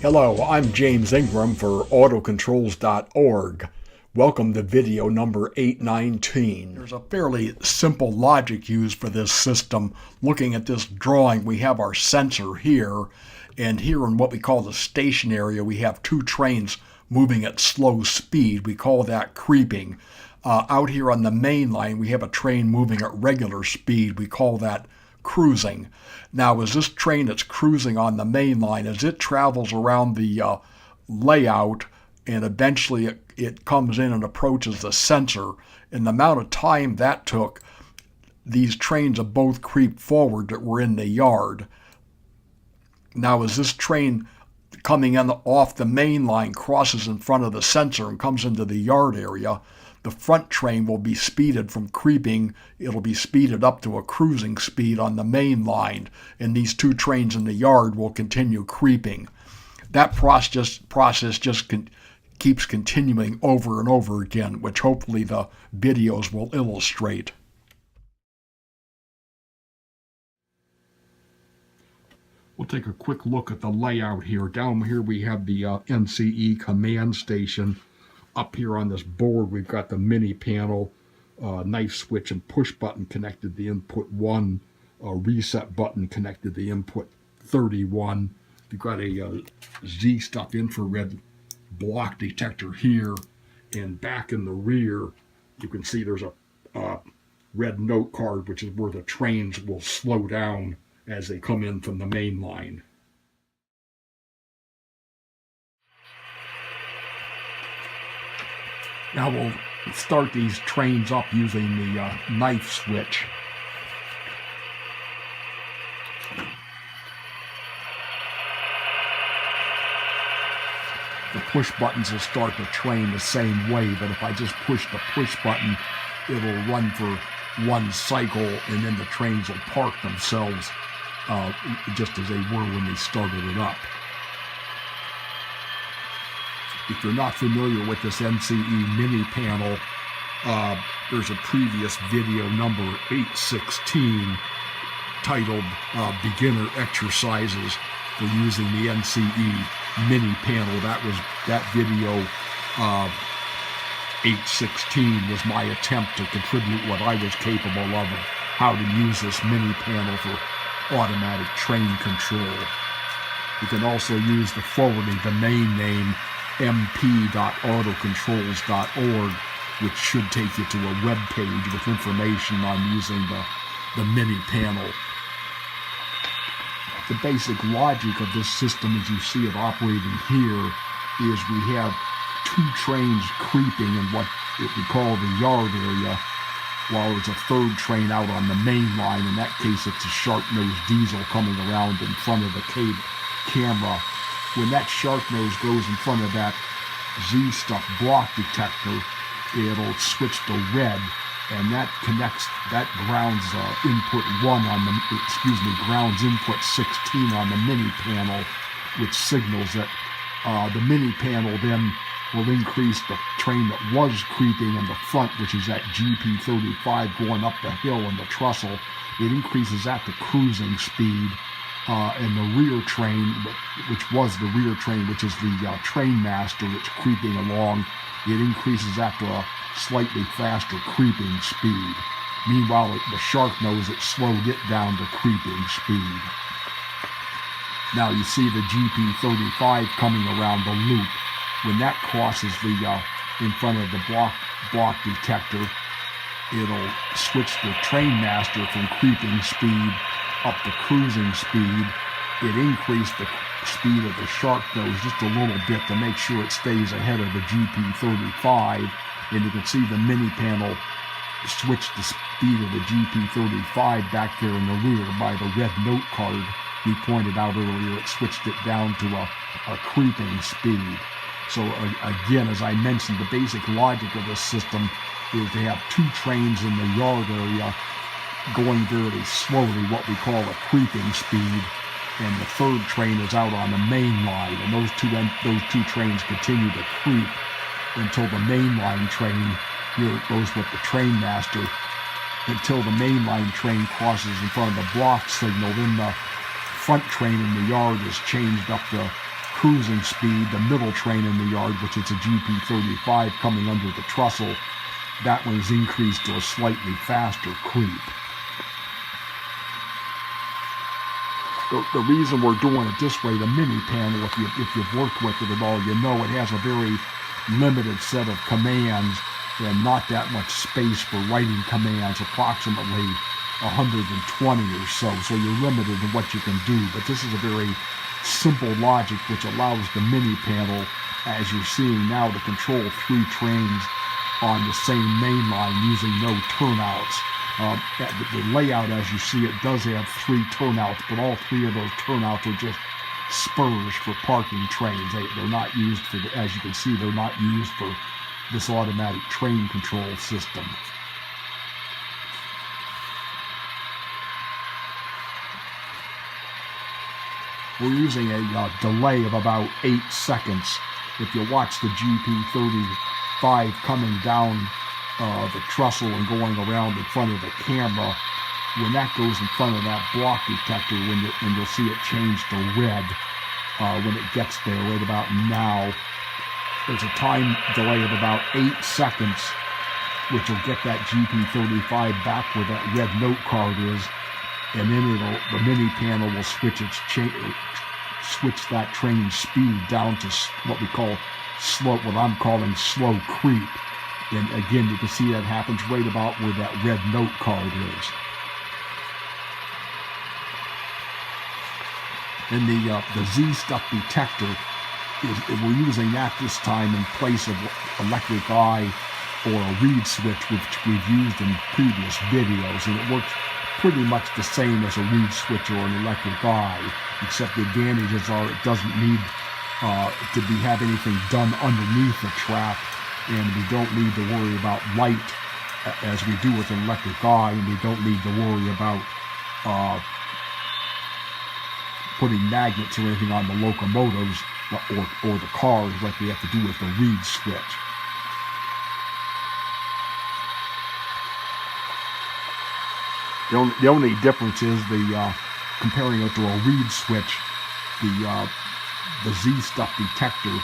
Hello, I'm James Ingram for AutoControls.org. Welcome to video number 819. There's a fairly simple logic used for this system. Looking at this drawing, we have our sensor here, and here in what we call the station area, we have two trains moving at slow speed. We call that creeping. Out here on the main line, we have a train moving at regular speed. We call that cruising. Now, as this train that's cruising on the main line, as it travels around the layout and eventually it comes in and approaches the sensor, in the amount of time that took, these trains have both creeped forward that were in the yard. Now, as this train coming in off the main line crosses in front of the sensor and comes into the yard area, the front train will be speeded from creeping. It'll be speeded up to a cruising speed on the main line, and these two trains in the yard will continue creeping. That process just keeps continuing over and over again, which hopefully the videos will illustrate. We'll take a quick look at the layout here. Down here we have the NCE command station. Up here on this board, we've got the mini panel, knife switch and push button connected to input 1, reset button connected to input 31. We've got a Z stuff infrared block detector here, and back in the rear, you can see there's a red note card, which is where the trains will slow down as they come in from the main line. Now we'll start these trains up using the knife switch. The push buttons will start the train the same way, but if I just push the push button, it'll run for one cycle, and then the trains will park themselves just as they were when they started it up. If you're not familiar with this NCE mini panel, there's a previous video number 816 titled Beginner Exercises for using the NCE mini panel. That video 816 was my attempt to contribute what I was capable of how to use this mini panel for automatic train control. You can also use the forwarding domain name mp.autocontrols.org, which should take you to a web page with information on using the mini panel. The basic logic of this system, as you see it operating here, is we have two trains creeping in what we call the yard area, while there's a third train out on the main line. In that case, it's a sharp-nosed diesel coming around in front of the camera. When that sharp nose goes in front of that Z-stuff block detector, it'll switch to red, and that grounds input 1 on the, grounds input 16 on the mini panel, which signals that the mini panel then will increase the train that was creeping in the front, which is that GP35 going up the hill in the trestle. It increases that to cruising speed. And the rear train, which was the rear train, which is the train master that's creeping along, it increases that to a slightly faster creeping speed. Meanwhile, the shark nose, it slowed it down to creeping speed. Now you see the GP35 coming around the loop. When that crosses in front of the block detector, it'll switch the train master from creeping speed up to cruising speed. It increased the speed of the shark nose just a little bit to make sure it stays ahead of the GP35, and you can see the mini panel switch the speed of the GP35 back there in the rear by the red note card we pointed out earlier. It switched it down to a creeping speed. So again, as I mentioned, the basic logic of this system is to have two trains in the yard area going very slowly, what we call a creeping speed, and the third train is out on the main line, and those two trains continue to creep until the mainline train, here it goes with the train master, until the mainline train crosses in front of the block signal. Then the front train in the yard is changed up to cruising speed, the middle train in the yard, which is a GP35 coming under the trestle, that one is increased to a slightly faster creep. The reason we're doing it this way, the mini panel, if you've worked with it at all, you know it has a very limited set of commands and not that much space for writing commands, approximately 120 or so you're limited in what you can do. But this is a very simple logic which allows the mini panel, as you're seeing now, to control 3 trains on the same main line using no turnouts. The layout, as you see, it does have 3 turnouts, but all 3 of those turnouts are just spurs for parking trains. They're not used for, as you can see, they're not used for this automatic train control system. We're using a delay of about 8 seconds. If you watch the GP35 coming down the trestle and going around in front of the camera, when that goes in front of that block detector, and you'll see it change to red when it gets there right about now. There's a time delay of about 8 seconds, which will get that GP35 back where that red note card is, and then the mini panel will switch that train speed down to what we call what I'm calling slow creep. And again, you can see that happens right about where that red note card is. And the Z-stuff detector, we're using that this time in place of electric eye or a reed switch, which we've used in previous videos, and it works pretty much the same as a reed switch or an electric eye, except the advantages are it doesn't need to have anything done underneath the track, and we don't need to worry about light as we do with an electric eye, and we don't need to worry about putting magnets or anything on the locomotives or the cars like we have to do with the reed switch. The only difference is comparing it to a reed switch, the Z-stuff detector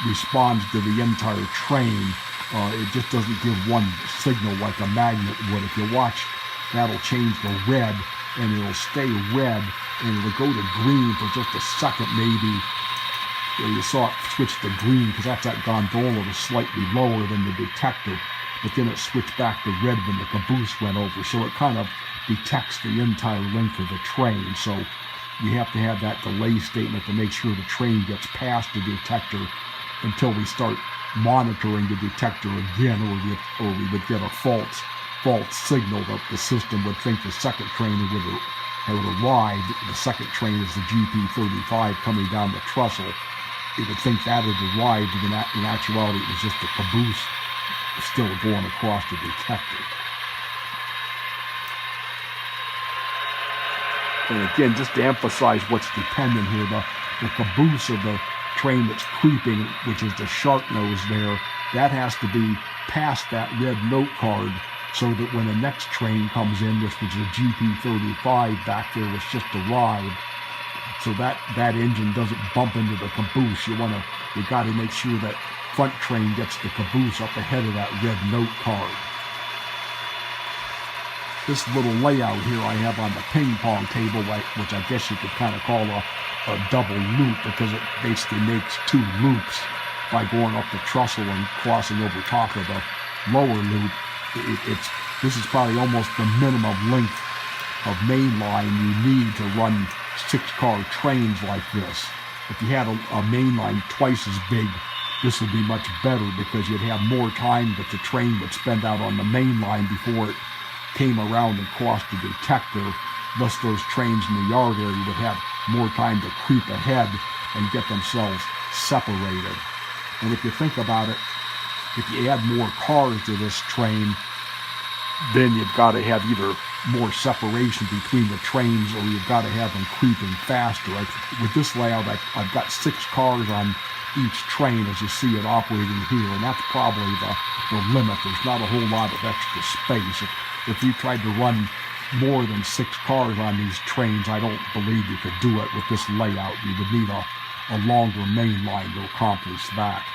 responds to the entire train. It just doesn't give one signal like a magnet would. If you watch, that'll change to red, and it'll stay red, and it'll go to green for just a second maybe. You saw it switch to green because that gondola was slightly lower than the detector, but then it switched back to red when the caboose went over. So it kind of detects the entire length of the train. So you have to have that delay statement to make sure the train gets past the detector until we start monitoring the detector again, or we would get a false signal that the system would think the second train had arrived. The second train is the GP35 coming down the trestle. It would think that had arrived, and in actuality it was just the caboose still going across the detector. And again, just to emphasize what's dependent here, the caboose of the train that's creeping, which is the sharp nose there, that has to be past that red note card so that when the next train comes in, which was the GP35 back there, which just arrived, so that engine doesn't bump into the caboose. You got to make sure that front train gets the caboose up ahead of that red note card. This little layout here I have on the ping pong table, which I guess you could kind of call a double loop, because it basically makes 2 loops by going up the trestle and crossing over top of the lower loop. This is probably almost the minimum length of mainline you need to run 6-car trains like this. If you had a mainline twice as big, this would be much better, because you'd have more time that the train would spend out on the main line before it came around and crossed the detector. Thus those trains in the yard area would have more time to creep ahead and get themselves separated. And if you think about it, if you add more cars to this train, then you've got to have either more separation between the trains, or you've got to have them creeping faster. With this layout, I've got 6 cars on each train, as you see it operating here, and that's probably the limit. There's not a whole lot of extra space. If you tried to run more than 6 cars on these trains, I don't believe you could do it with this layout. You would need a a longer main line to accomplish that.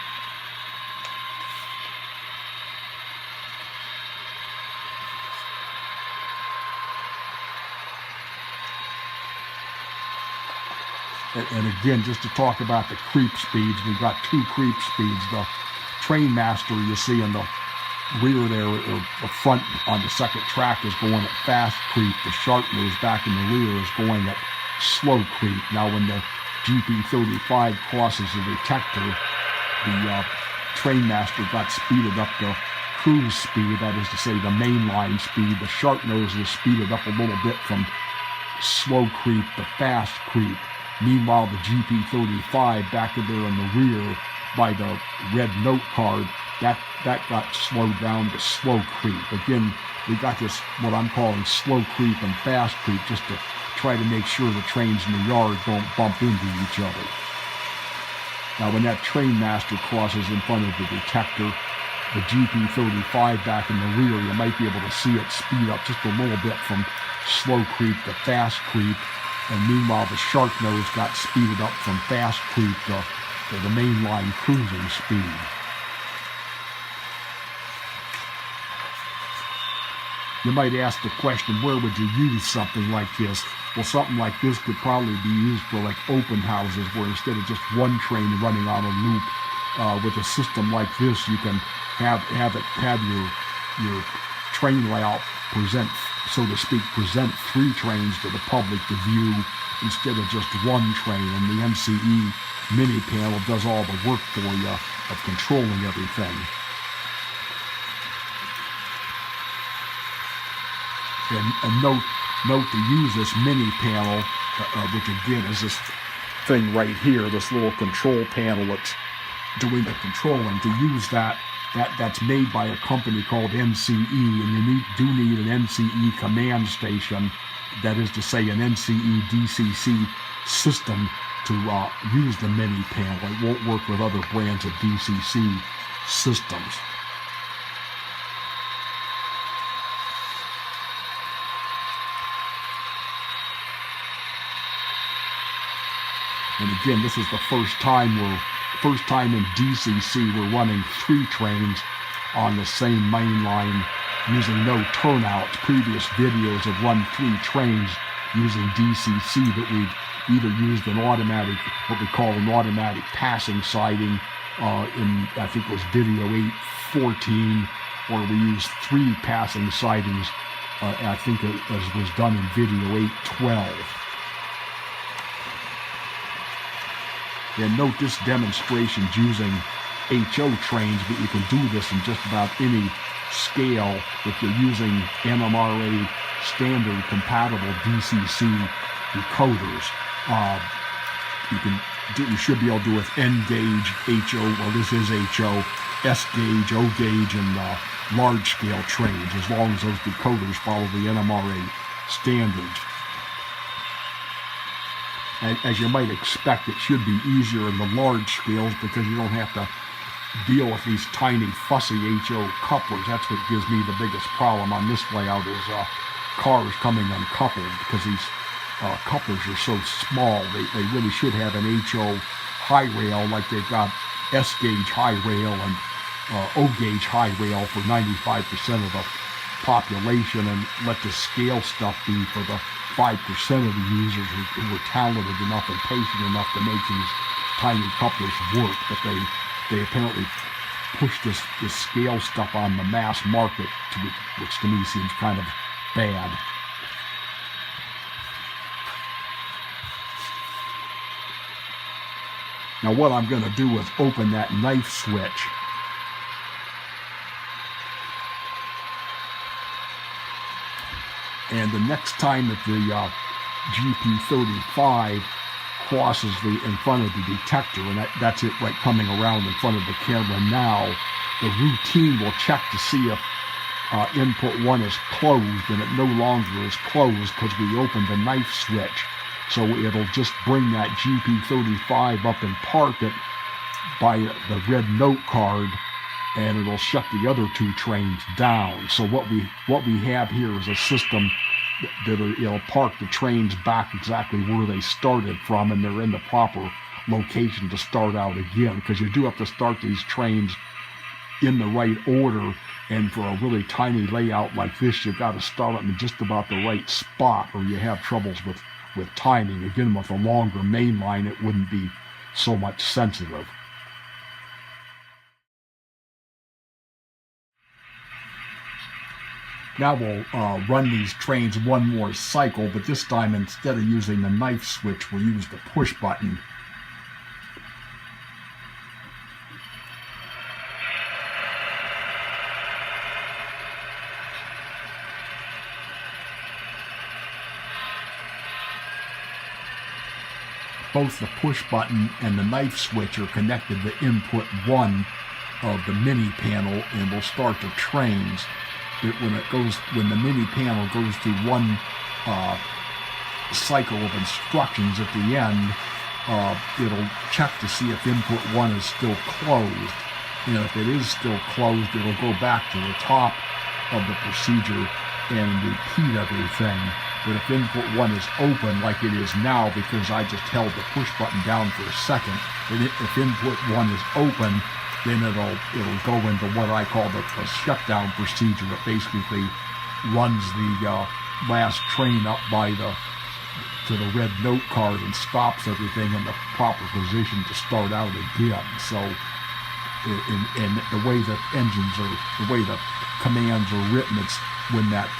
And again, just to talk about the creep speeds, we've got two creep speeds. The Trainmaster you see in the rear there, or the front on the second track, is going at fast creep. The sharp nose back in the rear is going at slow creep. Now when the GP35 crosses the Detector, the Trainmaster got speeded up to cruise speed, that is to say the mainline speed. The sharp nose was speeded up a little bit from slow creep to fast creep. Meanwhile, the GP35 back there in the rear by the red note card, that got slowed down to slow creep. Again, we got this, what I'm calling slow creep and fast creep, just to try to make sure the trains in the yard don't bump into each other. Now, when that Trainmaster crosses in front of the Detector, the GP35 back in the rear, you might be able to see it speed up just a little bit from slow creep to fast creep. And meanwhile, the shark nose got speeded up from fast creep to the mainline cruising speed. You might ask the question, where would you use something like this? Well, something like this could probably be used for like open houses, where instead of just one train running on a loop, with a system like this, you can have your train layout present, so to speak, present three trains to the public to view instead of just one train. And the NCE mini panel does all the work for you of controlling everything. And note to use this mini panel, which again is this thing right here, this little control panel that's doing the controlling. To use that's made by a company called NCE, and you do need an NCE command station, that is to say an NCE DCC system to use the mini panel. It won't work with other brands of DCC systems. And again, this is the first time in DCC we're running three trains on the same main line using no turnouts. Previous videos have run three trains using DCC, but we've either used an automatic, what we call an automatic passing siding in, I think it was video 814, or we used three passing sidings, I think as was done in video 812. And note this demonstration's using HO trains, but you can do this in just about any scale if you're using NMRA standard compatible DCC decoders. You should be able to do with N gauge, HO, well this is HO, S gauge, O gauge, and large scale trains, as long as those decoders follow the NMRA standards. As you might expect, it should be easier in the large scales because you don't have to deal with these tiny fussy HO couplers. That's what gives me the biggest problem on this layout, is cars coming uncoupled, because these couplers are so small. They really should have an HO high rail, like they've got S gauge high rail and O gauge high rail for 95% of the population, and let the scale stuff be for the 5% of the users who were talented enough and patient enough to make these tiny couplers work. But they apparently push this scale stuff on the mass market, which to me seems kind of bad. Now what I'm going to do is open that knife switch. And the next time that the GP35 crosses in front of the Detector, and that's it right coming around in front of the camera now, the routine will check to see if input 1 is closed, and it no longer is closed because we opened the knife switch. So it'll just bring that GP35 up and park it by the red note card, and it'll shut the other two trains down. So what we have here is a system that it'll park the trains back exactly where they started from, and they're in the proper location to start out again, because you do have to start these trains in the right order. And for a really tiny layout like this, you've got to start them in just about the right spot, or you have troubles with timing. Again, with a longer main line, it wouldn't be so much sensitive. Now we'll run these trains one more cycle, but this time instead of using the knife switch, we'll use the push button. Both the push button and the knife switch are connected to input 1 of the mini panel, and we'll start the trains. When the mini panel goes through one cycle of instructions at the end, it'll check to see if input 1 is still closed. And if it is still closed, it'll go back to the top of the procedure and repeat everything. But if input 1 is open, like it is now, because I just held the push button down for a second, if input 1 is open, then it'll go into what I call the shutdown procedure. It basically runs the last train up to the red note card and stops everything in the proper position to start out again. So, and the way the commands are written, it's when that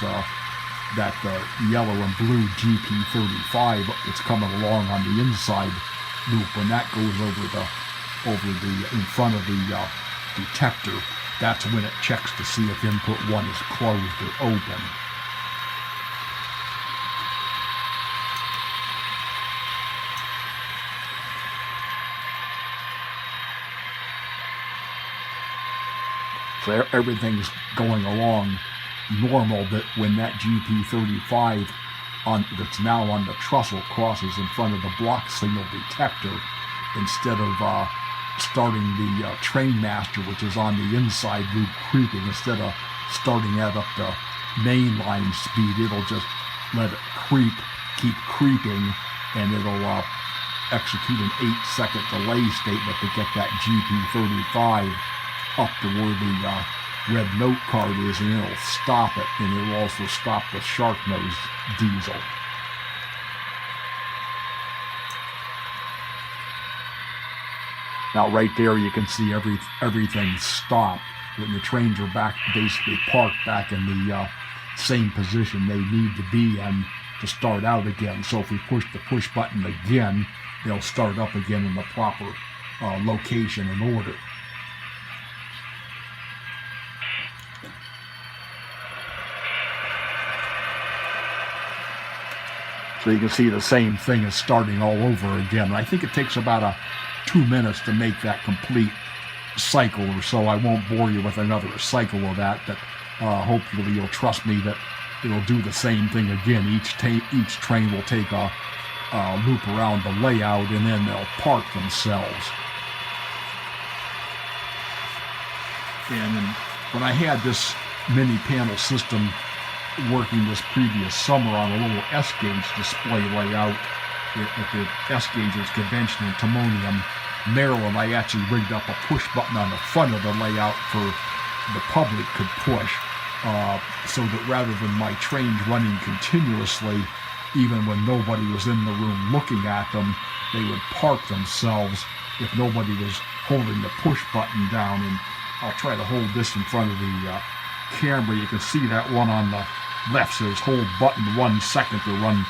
yellow and blue GP35 that's coming along on the inside loop, when that goes over in front of the detector, that's when it checks to see if input 1 is closed or open. So everything's going along normal, but when that GP35 that's now on the trestle crosses in front of the block signal detector, instead of starting the train master, which is on the inside loop creeping, instead of starting that up to mainline speed, it'll just let it keep creeping, and it'll execute an 8-second delay statement to get that GP35 up to where the red note card is, and it'll stop it, and it'll also stop the shark nose diesel. Now right there you can see everything stopped when the trains are basically parked back in the same position they need to be in to start out again. So if we push the push button again, they'll start up again in the proper location and order. So you can see the same thing is starting all over again. I think it takes about 2 minutes to make that complete cycle or so. I won't bore you with another cycle of that, but hopefully you'll trust me that it'll do the same thing again. Each train will take a loop around the layout, and then they'll park themselves. And when I had this mini panel system working this previous summer on a little S-gauge display layout at the S-gauges convention in Timonium, Maryland, I actually rigged up a push button on the front of the layout for the public could push, so that rather than my trains running continuously, even when nobody was in the room looking at them, they would park themselves if nobody was holding the push button down. And I'll try to hold this in front of the camera. You can see that one on the left says hold button 1 second to run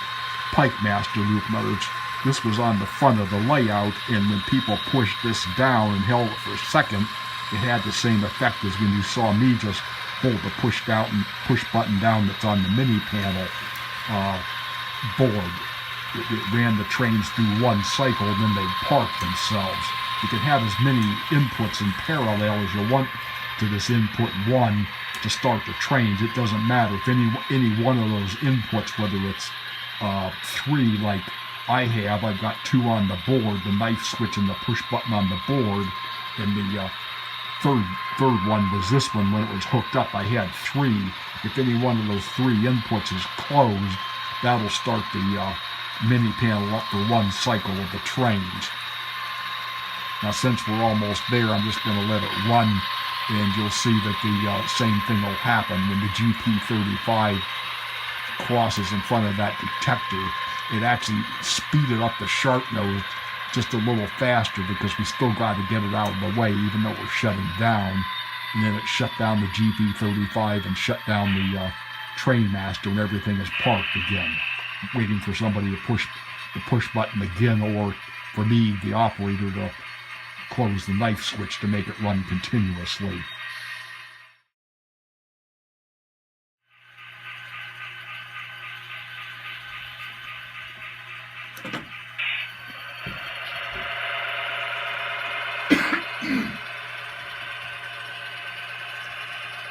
Pike Master loop. In other words, this was on the front of the layout, and when people pushed this down and held it for a second, it had the same effect as when you saw me just hold the push button down that's on the mini panel board. It ran the trains through one cycle, and then they'd park themselves. You can have as many inputs in parallel as you want to this input 1 to start the trains. It doesn't matter if any one of those inputs, whether it's 3 like I have, I've got 2 on the board, the knife switch and the push button on the board, and the third one was this one. When it was hooked up, I had 3. If any one of those 3 inputs is closed, that'll start the mini panel up for one cycle of the trains. Now, since we're almost there, I'm just going to let it run, and you'll see that the same thing will happen when the GP35 crosses in front of that detector. It actually speeded up the sharp nose just a little faster because we still got to get it out of the way, even though we're shutting down. And then it shut down the GP35 and shut down the train master, and everything is parked again, waiting for somebody to push the push button again, or for me, the operator, to close the knife switch to make it run continuously.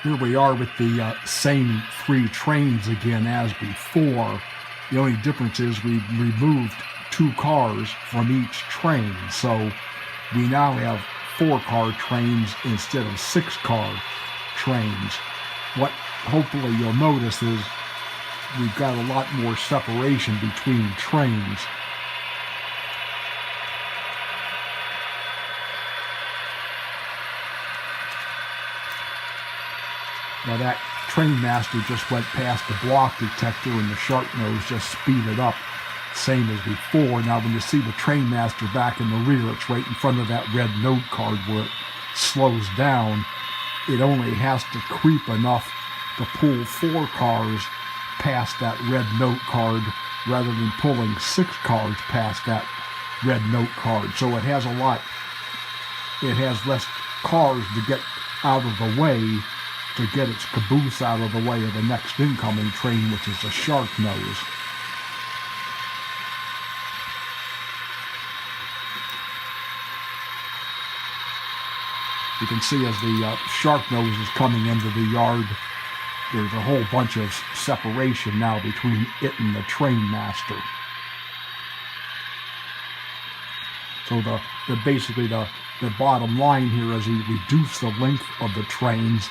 Here we are with the same 3 trains again as before. The only difference is we removed 2 cars from each train, so we now have 4-car trains instead of 6-car trains. What hopefully you'll notice is we've got a lot more separation between trains. Now that train master just went past the block detector, and the sharp nose just speeded up, same as before. Now when you see the train master back in the rear, it's right in front of that red note card where it slows down. It only has to creep enough to pull 4 cars past that red note card rather than pulling 6 cars past that red note card. So it has less cars to get out of the way to get its caboose out of the way of the next incoming train, which is the shark nose. You can see as the shark nose is coming into the yard, there's a whole bunch of separation now between it and the train master. So basically the bottom line here is you reduce the length of the trains,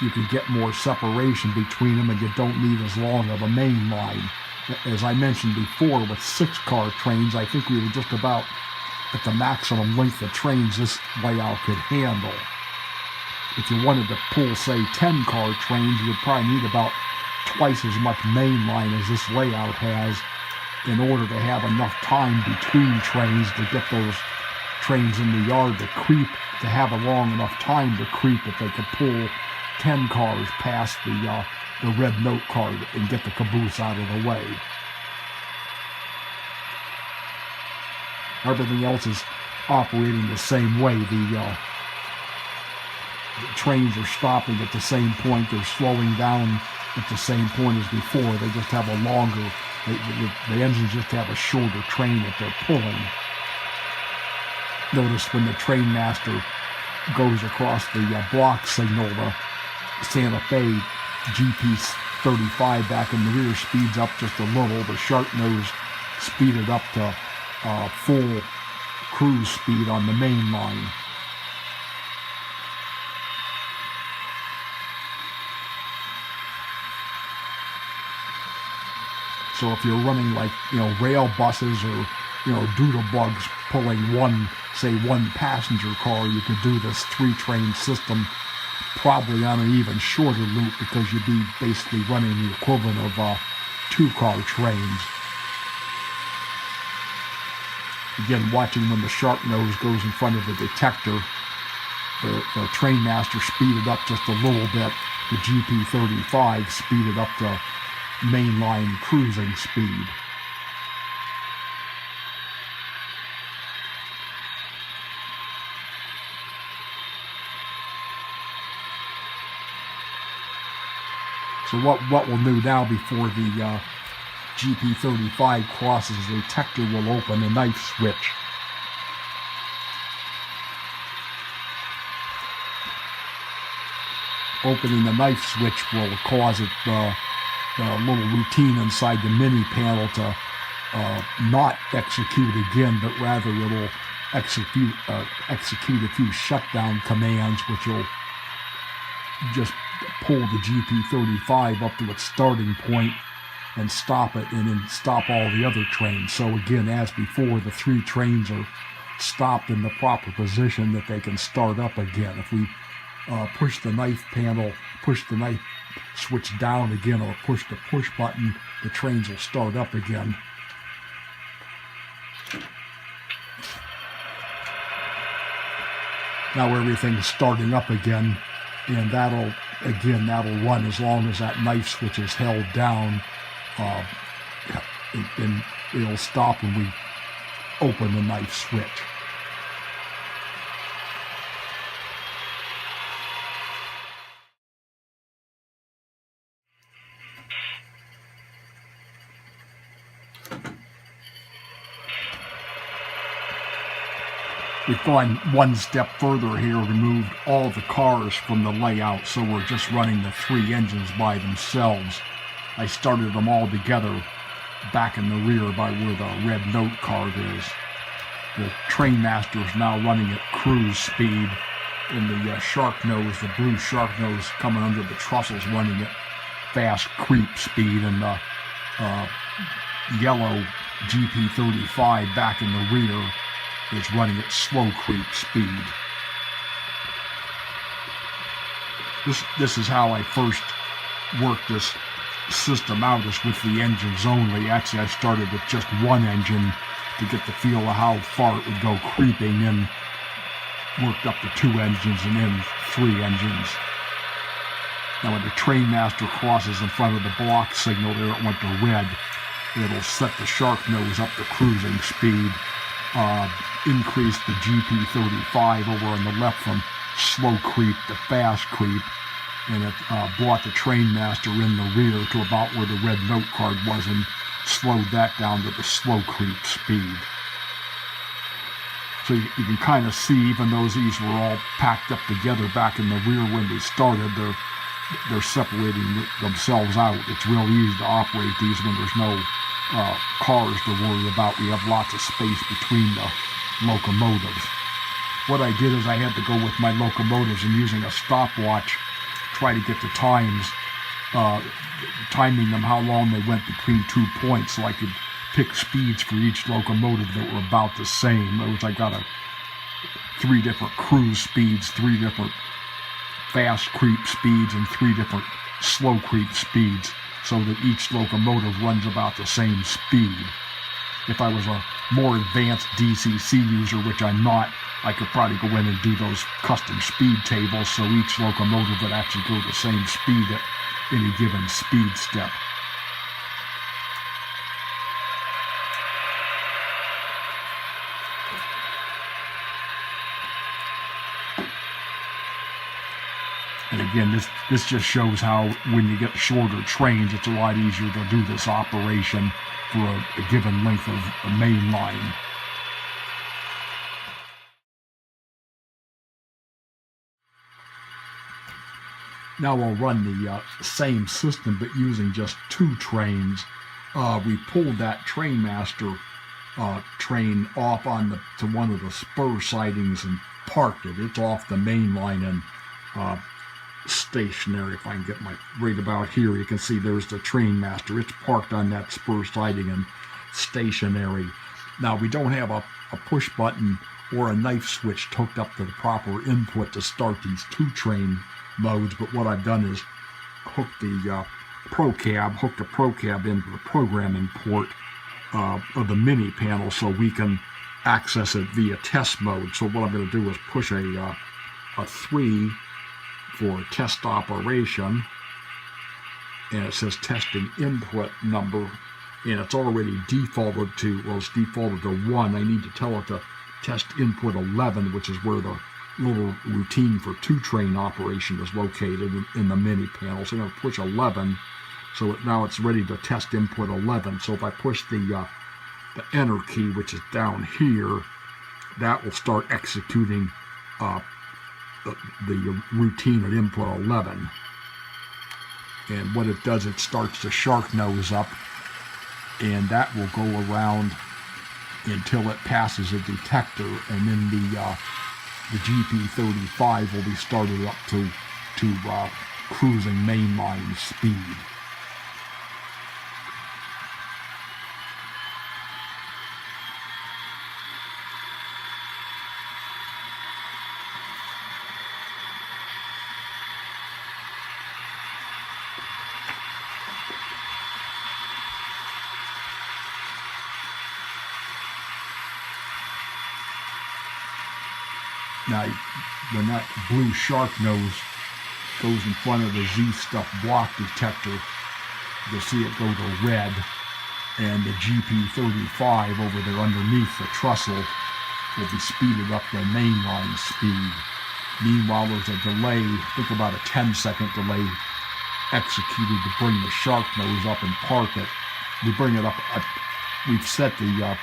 you can get more separation between them, and you don't need as long of a main line. As I mentioned before, with 6-car trains, I think we were just about at the maximum length of trains this layout could handle. If you wanted to pull, say, 10-car trains, you would probably need about twice as much main line as this layout has in order to have enough time between trains to get those trains in the yard to creep, to have a long enough time to creep that they could pull 10 cars past the red note card and get the caboose out of the way. Everything else is operating the same way. The trains are stopping at the same point. They're slowing down at the same point as before. They just have a longer, the engines just have a shorter train that they're pulling. Notice when the train master goes across the block signal, the Santa Fe GP35 back in the rear speeds up just a little. The sharp nose speeded up to full cruise speed on the main line. So if you're running like, rail buses or, doodlebugs pulling one passenger car, you could do this 3-train system probably on an even shorter loop, because you'd be basically running the equivalent of 2-car trains. Again, watching when the sharp nose goes in front of the detector, the train master speeded up just a little bit. The GP35 speeded up to mainline cruising speed. So what we'll do now, before the GP35 crosses the detector, will open the knife switch. Opening the knife switch will cause it the little routine inside the mini panel to not execute again, but rather it'll execute a few shutdown commands, which will just pull the GP35 up to its starting point and stop it, and then stop all the other trains. So again, as before, the 3 trains are stopped in the proper position that they can start up again. If we push the knife panel, push the knife switch down again, or push the push button, the trains will start up again. Now everything's starting up again, and that'll run as long as that knife switch is held down, and it'll stop when we open the knife switch. We've gone one step further here, removed all the cars from the layout, so we're just running the 3 engines by themselves. I started them all together back in the rear by where the red note card is. The Trainmaster is now running at cruise speed, and the shark nose, the blue shark nose coming under the trussels, running at fast creep speed, and the yellow GP35 back in the rear is running at slow creep speed. This is how I first worked this system out, is with the engines only. Actually, I started with just 1 engine to get the feel of how far it would go creeping, then worked up to 2 engines and then 3 engines. Now when the Trainmaster crosses in front of the block signal there, it went to red. It'll set the shark nose up to cruising speed, increase the GP35 over on the left from slow creep to fast creep, and it brought the Trainmaster in the rear to about where the red note card was and slowed that down to the slow creep speed. So you can kind of see, even though these were all packed up together back in the rear when they started, they're separating themselves out. It's real easy to operate these when there's no cars to worry about. We have lots of space between the locomotives. What I did is I had to go with my locomotives and using a stopwatch, try to get the times, timing them how long they went between 2 points, so I could pick speeds for each locomotive that were about the same. In other words, I got 3 different cruise speeds, 3 different fast creep speeds, and 3 different slow creep speeds, so that each locomotive runs about the same speed. If I was a more advanced DCC user, which I'm not, I could probably go in and do those custom speed tables so each locomotive would actually go the same speed at any given speed step. And again, this just shows how when you get shorter trains, it's a lot easier to do this operation for a given length of a main line. Now we'll run the same system, but using just 2 trains. We pulled that Trainmaster train off to one of the spur sidings and parked it. It's off the main line and stationary. If I can get my right about here, you can see there's the Trainmaster. It's parked on that spur siding and stationary. Now we don't have a push button or a knife switch hooked up to the proper input to start these 2 train modes, but what I've done is hooked the ProCab into the programming port of the mini panel so we can access it via test mode. So what I'm going to do is push a 3 for test operation, and it says testing input number, and it's already defaulted to, well, it's defaulted to 1. I need to tell it to test input 11, which is where the little routine for 2 train operation is located in the mini panel. So I'm going to push 11, so now it's ready to test input 11. So if I push the enter key, which is down here, that will start executing the routine at input 11. And what it does, it starts the shark nose up, and that will go around until it passes a detector, and then the GP35 will be started up to cruising mainline speed. Now, when that blue shark nose goes in front of the Z-stuff block detector, you'll see it go to red, and the GP35 over there underneath the trestle will be speeded up to mainline speed. Meanwhile, there's a delay, think about a 10-second delay executed to bring the shark nose up and park it. We bring it up, we've set the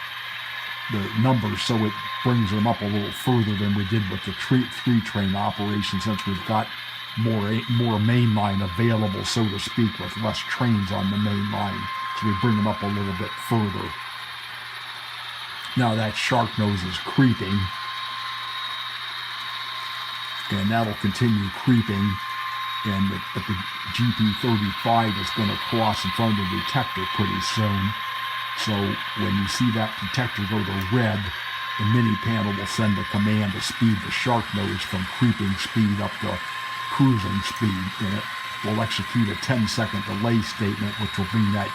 numbers so it brings them up a little further than we did with the three-train operation, since we've got more mainline available, so to speak, with less trains on the main line. So we bring them up a little bit further. Now that shark nose is creeping, and that'll continue creeping, and the GP35 is going to cross in front of the detector pretty soon. So when you see that detector go to red, the mini panel will send a command to speed the shark nose from creeping speed up to cruising speed, and it will execute a 10-second delay statement, which will bring that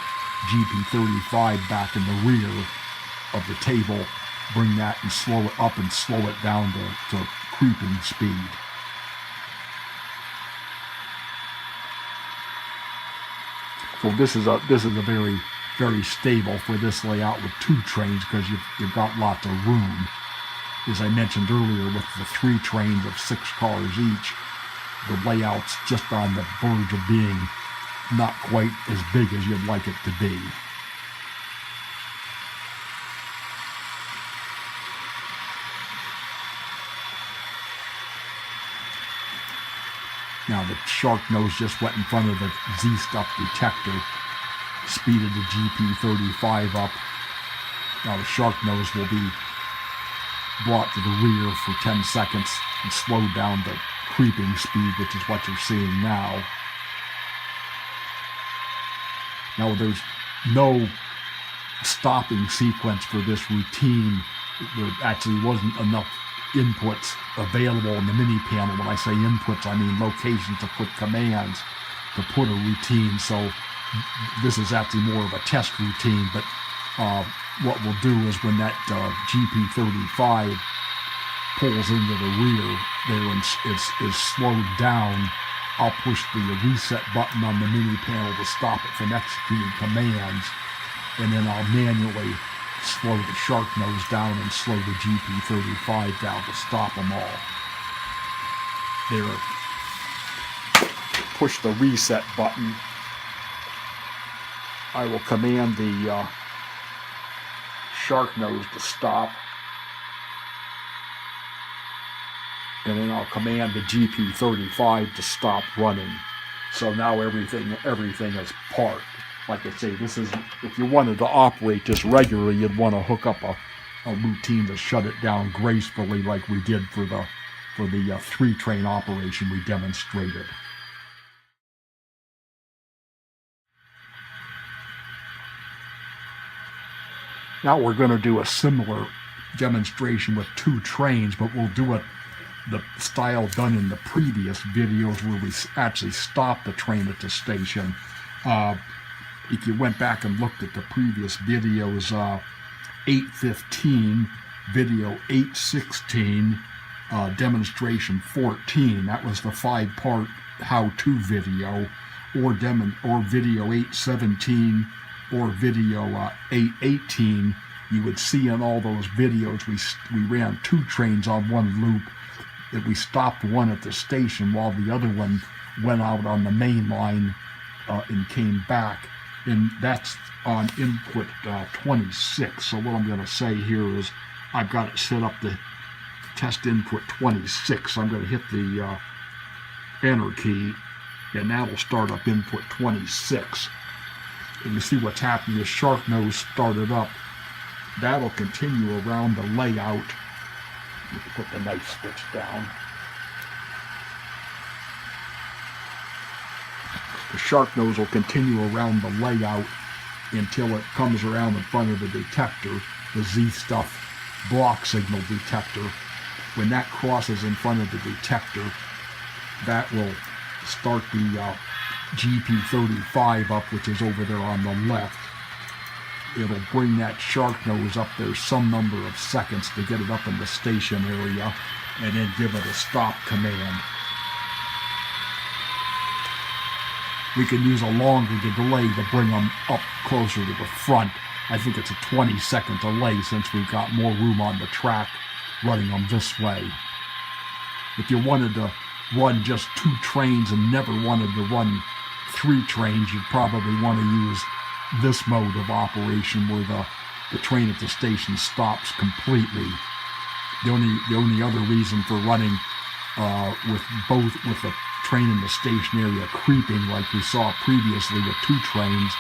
GP35 back in the rear of the table, bring that and slow it up and slow it down to creeping speed. So this is a very, very stable for this layout with 2 trains, because you've got lots of room. As I mentioned earlier, with the 3 trains of 6 cars each, the layout's just on the verge of being not quite as big as you'd like it to be. Now the shark nose just went in front of the Z-stuff detector, speeded the GP35 up. Now the shark nose will be brought to the rear for 10 seconds and slowed down to creeping speed, which is what you're seeing now. Now there's no stopping sequence for this routine. There actually wasn't enough inputs available in the mini panel. When I say inputs, I mean locations to put commands to put a routine. So this is actually more of a test routine, but what we'll do is when that GP35 pulls into the rear there and is slowed down, I'll push the reset button on the mini panel to stop it from executing commands, and then I'll manually slow the shark nose down and slow the GP35 down to stop them all. There. Push the reset button. I will command the shark nose to stop, and then I'll command the GP35 to stop running. So now everything is parked. Like I say, this is, if you wanted to operate this regularly, you'd want to hook up a routine to shut it down gracefully, like we did for the 3-train operation we demonstrated. Now we're going to do a similar demonstration with 2 trains, but we'll do it the style done in the previous videos, where we actually stopped the train at the station. If you went back and looked at the previous videos, 815, video 816, demonstration 14, that was the 5-part how-to video, or video 817, or video 818. You would see in all those videos we ran 2 trains on one loop, that we stopped one at the station while the other one went out on the main line and came back. And that's on input 26. So what I'm going to say here is I've got it set up to test input 26. I'm going to hit the enter key, and that'll start up input 26. And you see what's happening. The shark nose started up. That'll continue around the layout. Put the knife switch down. The shark nose will continue around the layout until it comes around in front of the detector, the Z-stuff block signal detector. When that crosses in front of the detector, that will start the GP35 up, which is over there on the left. It'll bring that shark nose up there some number of seconds to get it up in the station area. and then give it a stop command. We can use a longer delay to bring them up closer to the front. I think it's a 20-second delay since we've got more room on the track running them this way. If you wanted to run just 2 trains and never wanted to run 3 trains, you'd probably want to use this mode of operation where the train at the station stops completely. The only other reason for running with the train in the station area creeping like we saw previously with 2 trains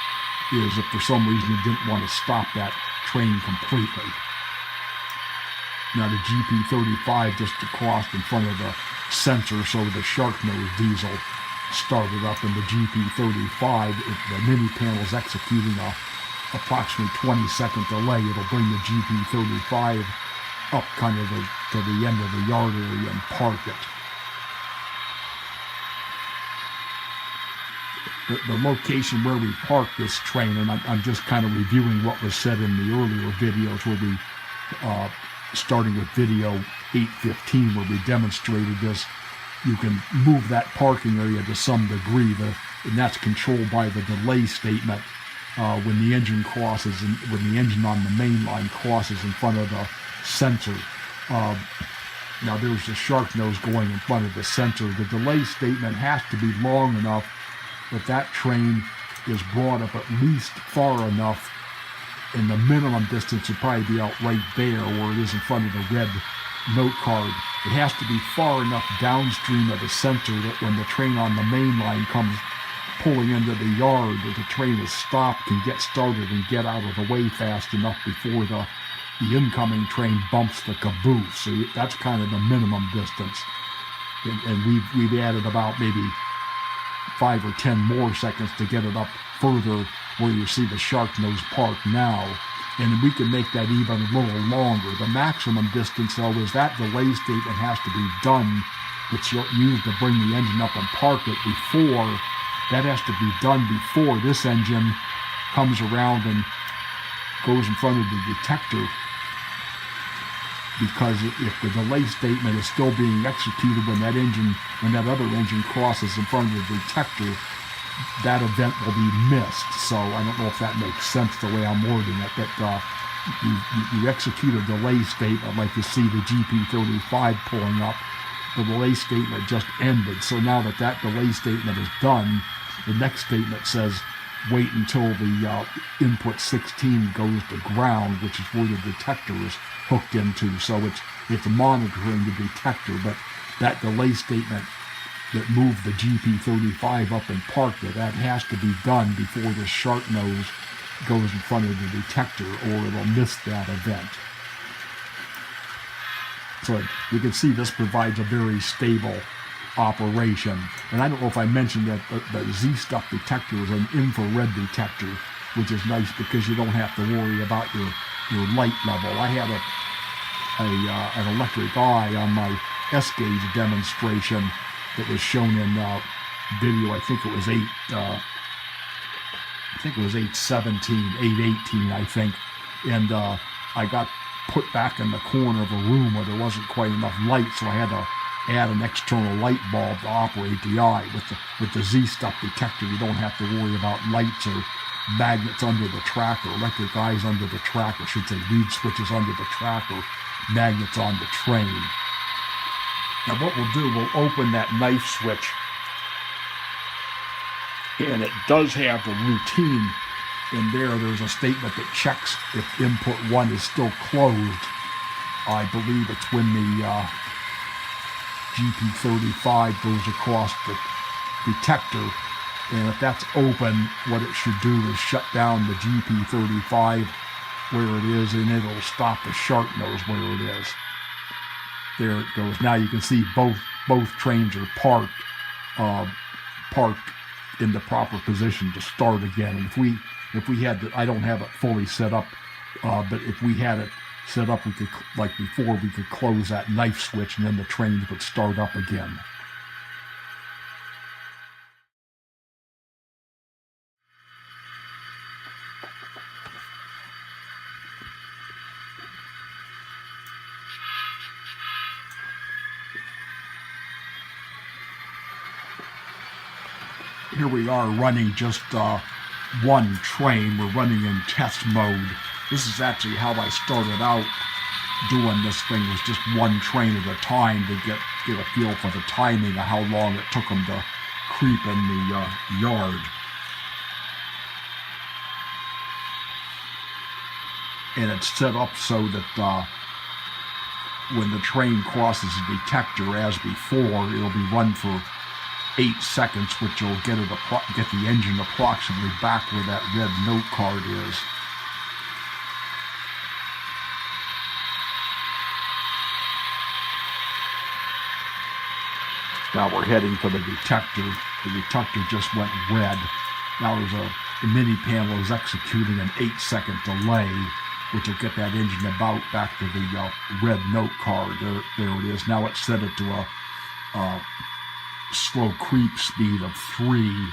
is if for some reason you didn't want to stop that train completely. Now the GP35 just crossed in front of the sensor, so the shark nose diesel started up, and the GP35, if the mini panel is executing a approximately 20-second delay, it'll bring the GP35 up kind of to the end of the yard area and park it. The location where we park this train, and I'm just kind of reviewing what was said in the earlier videos where we, starting with video 815 where we demonstrated this, you can move that parking area to some degree, and that's controlled by the delay statement when the engine crosses, when the engine on the main line crosses in front of the sensor. Now there's the shark nose going in front of the sensor. The delay statement has to be long enough that train is brought up at least far enough, and the minimum distance would probably be out right there where it is in front of the red note card. It has to be far enough downstream of the sensor that when the train on the main line comes pulling into the yard, that the train is stopped, can get started and get out of the way fast enough before the incoming train bumps the caboose. So that's kind of the minimum distance. And we've added about maybe 5 or 10 more seconds to get it up further where you see the shark nose park now. And we can make that even a little longer. The maximum distance, though, is that delay statement has to be done, which you'll use to bring the engine up and park it before. That has to be done before this engine comes around and goes in front of the detector, because if the delay statement is still being executed when that other engine crosses in front of the detector, that event will be missed. So I don't know if that makes sense the way I'm wording it, that you execute a delay statement like you see the GP35 pulling up. The delay statement just ended. So now that delay statement is done, the next statement says wait until the input 16 goes to ground, which is where the detector is hooked into. So it's monitoring the detector, but that delay statement that moved the GP35 up and parked it, that has to be done before the shark nose goes in front of the detector, or it'll miss that event. So you can see this provides a very stable operation. And I don't know if I mentioned that the Z-Stuff detector is an infrared detector, which is nice because you don't have to worry about your light level. I had an electric eye on my S-gauge demonstration that was shown in video. I think it was 817, 818, I think. And I got put back in the corner of a room where there wasn't quite enough light, so I had to add an external light bulb to operate the eye. With the Z-Stuff detector, you don't have to worry about lights or magnets under the track, or electric eyes under the track, or should say reed switches under the track, or magnets on the train. Now what we'll do, we'll open that knife switch, and it does have the routine in there. There's a statement that checks if input 1 is still closed. I believe it's when the GP35 goes across the detector, and if that's open, what it should do is shut down the GP35 where it is, and it'll stop the shark nose where it is. There it goes. Now you can see both trains are parked in the proper position to start again. And if we had to, I don't have it fully set up, but if we had it set up, we could, like before, we could close that knife switch and then the trains would start up again. Here we are running just one train. We're running in test mode. This is actually how I started out doing this thing, was just one train at a time to get a feel for the timing of how long it took them to creep in the yard. And it's set up so that when the train crosses the detector, as before, it'll be run for 8 seconds, which will get the engine approximately back where that red note card is. Now we're heading for the detector. The detector just went red. Now the mini panel is executing an 8-second delay, which will get that engine about back to the red note card. There it is. Now it's set it to a slow creep speed of 3.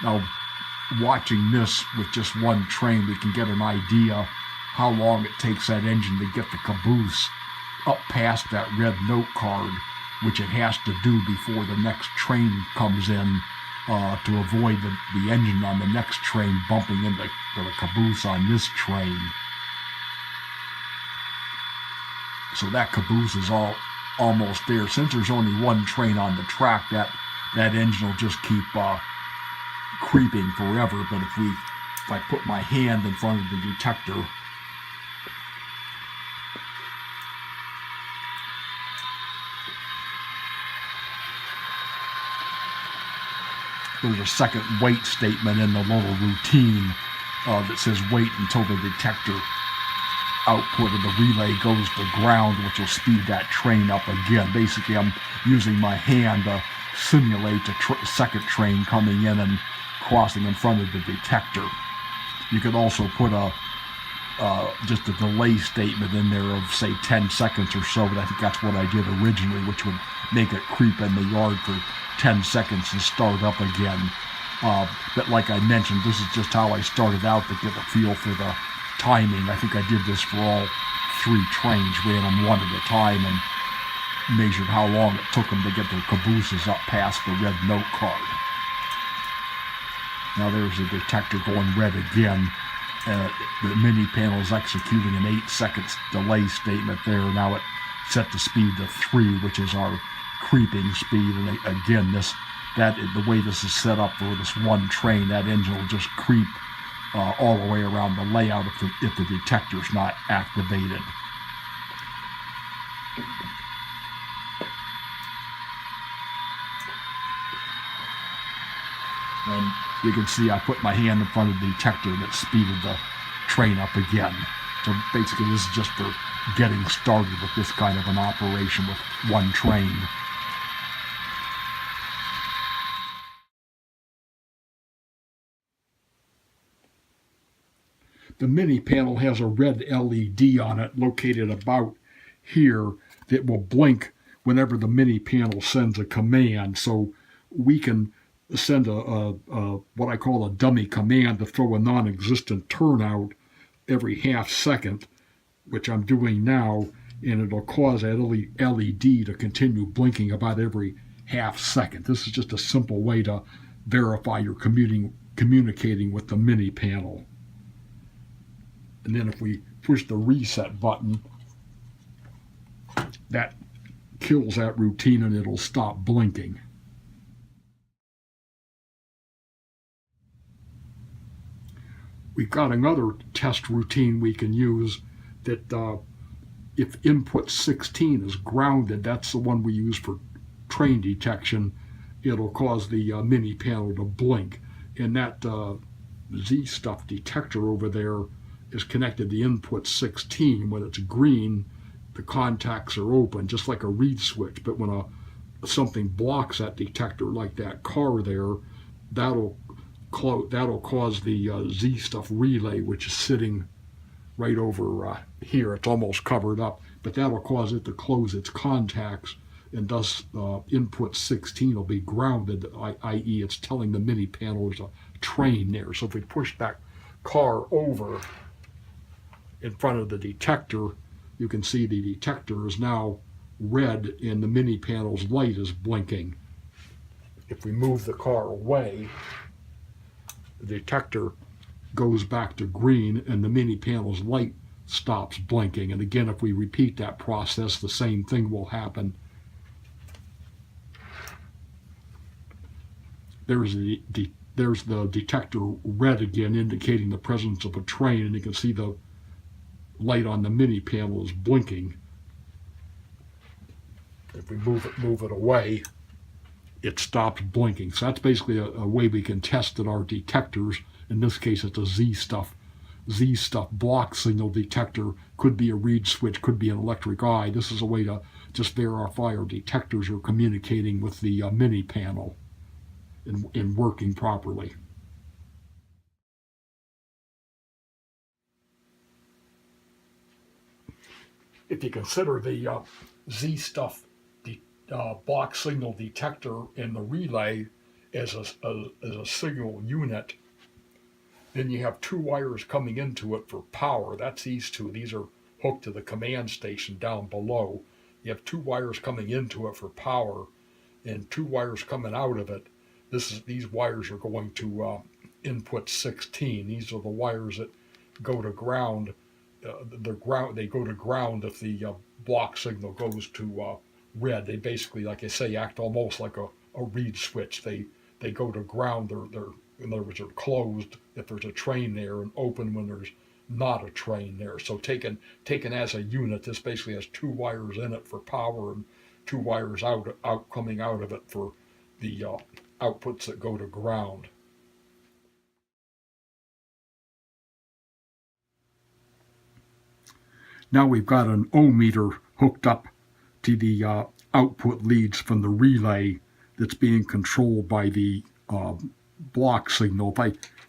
Now, watching this with just one train, we can get an idea how long it takes that engine to get the caboose up past that red note card, which it has to do before the next train comes in to avoid the engine on the next train bumping into the caboose on this train. So that caboose is almost there. Since there's only one train on the track, that engine will just keep creeping forever. But if I put my hand in front of the detector, there's a second wait statement in the little routine that says wait until the detector output of the relay goes to ground, which will speed that train up again. Basically, I'm using my hand to simulate a second train coming in and crossing in front of the detector. You could also put just a delay statement in there of, say, 10 seconds or so, but I think that's what I did originally, which would make it creep in the yard for 10 seconds and start up again. But like I mentioned, this is just how I started out to get a feel for the timing. I think I did this for all 3 trains, ran them one at a time and measured how long it took them to get their cabooses up past the red note card. Now there's the detector going red again. The mini panel is executing an 8 seconds delay statement there. Now it set the speed to 3, which is our creeping speed. And again, the way this is set up for this one train, that engine will just creep all the way around the layout if the detector's not activated. And you can see I put my hand in front of the detector and it speeded the train up again. So basically this is just for getting started with this kind of an operation with one train. The mini panel has a red LED on it located about here that will blink whenever the mini panel sends a command. So we can send what I call a dummy command to throw a non-existent turnout every half second, which I'm doing now, and it'll cause that LED to continue blinking about every half second. This is just a simple way to verify you're communicating with the mini panel. And then if we push the reset button, that kills that routine and it'll stop blinking. We've got another test routine we can use that if input 16 is grounded, that's the one we use for train detection, it'll cause the mini panel to blink. And that Z stuff detector over there is connected to input 16. When it's green, the contacts are open, just like a reed switch. But when something blocks that detector, like that car there, that'll cause the Z stuff relay, which is sitting right over here. It's almost covered up, but that'll cause it to close its contacts, and thus input 16 will be grounded, i.e. it's telling the mini panel there's a train there. So if we push that car over in front of the detector, you can see the detector is now red and the mini panel's light is blinking. if we move the car away, the detector goes back to green and the mini panel's light stops blinking. And again, if we repeat that process, the same thing will happen. There's the detector red again, indicating the presence of a train, and you can see the light on the mini panel is blinking. If we move it away, it stops blinking. So that's basically a way we can test that our detectors, in this case it's a Z-stuff block signal detector, could be a reed switch, could be an electric eye. This is a way to just verify our detectors are communicating with the mini panel and working properly. If you consider the Z-stuff block signal detector in the relay as a signal unit, then you have two wires coming into it for power. That's these two. These are hooked to the command station down below. You have two wires coming into it for power and two wires coming out of it. These wires are going to input 16. These are the wires that go to ground. They go to ground if the block signal goes to red. They basically, like I say, act almost like a reed switch. They go to ground. They're in other words, they're closed if there's a train there and open when there's not a train there. So taken as a unit, this basically has two wires in it for power and two wires coming out of it for the outputs that go to ground. Now we've got an ohmmeter hooked up to the output leads from the relay that's being controlled by the block signal.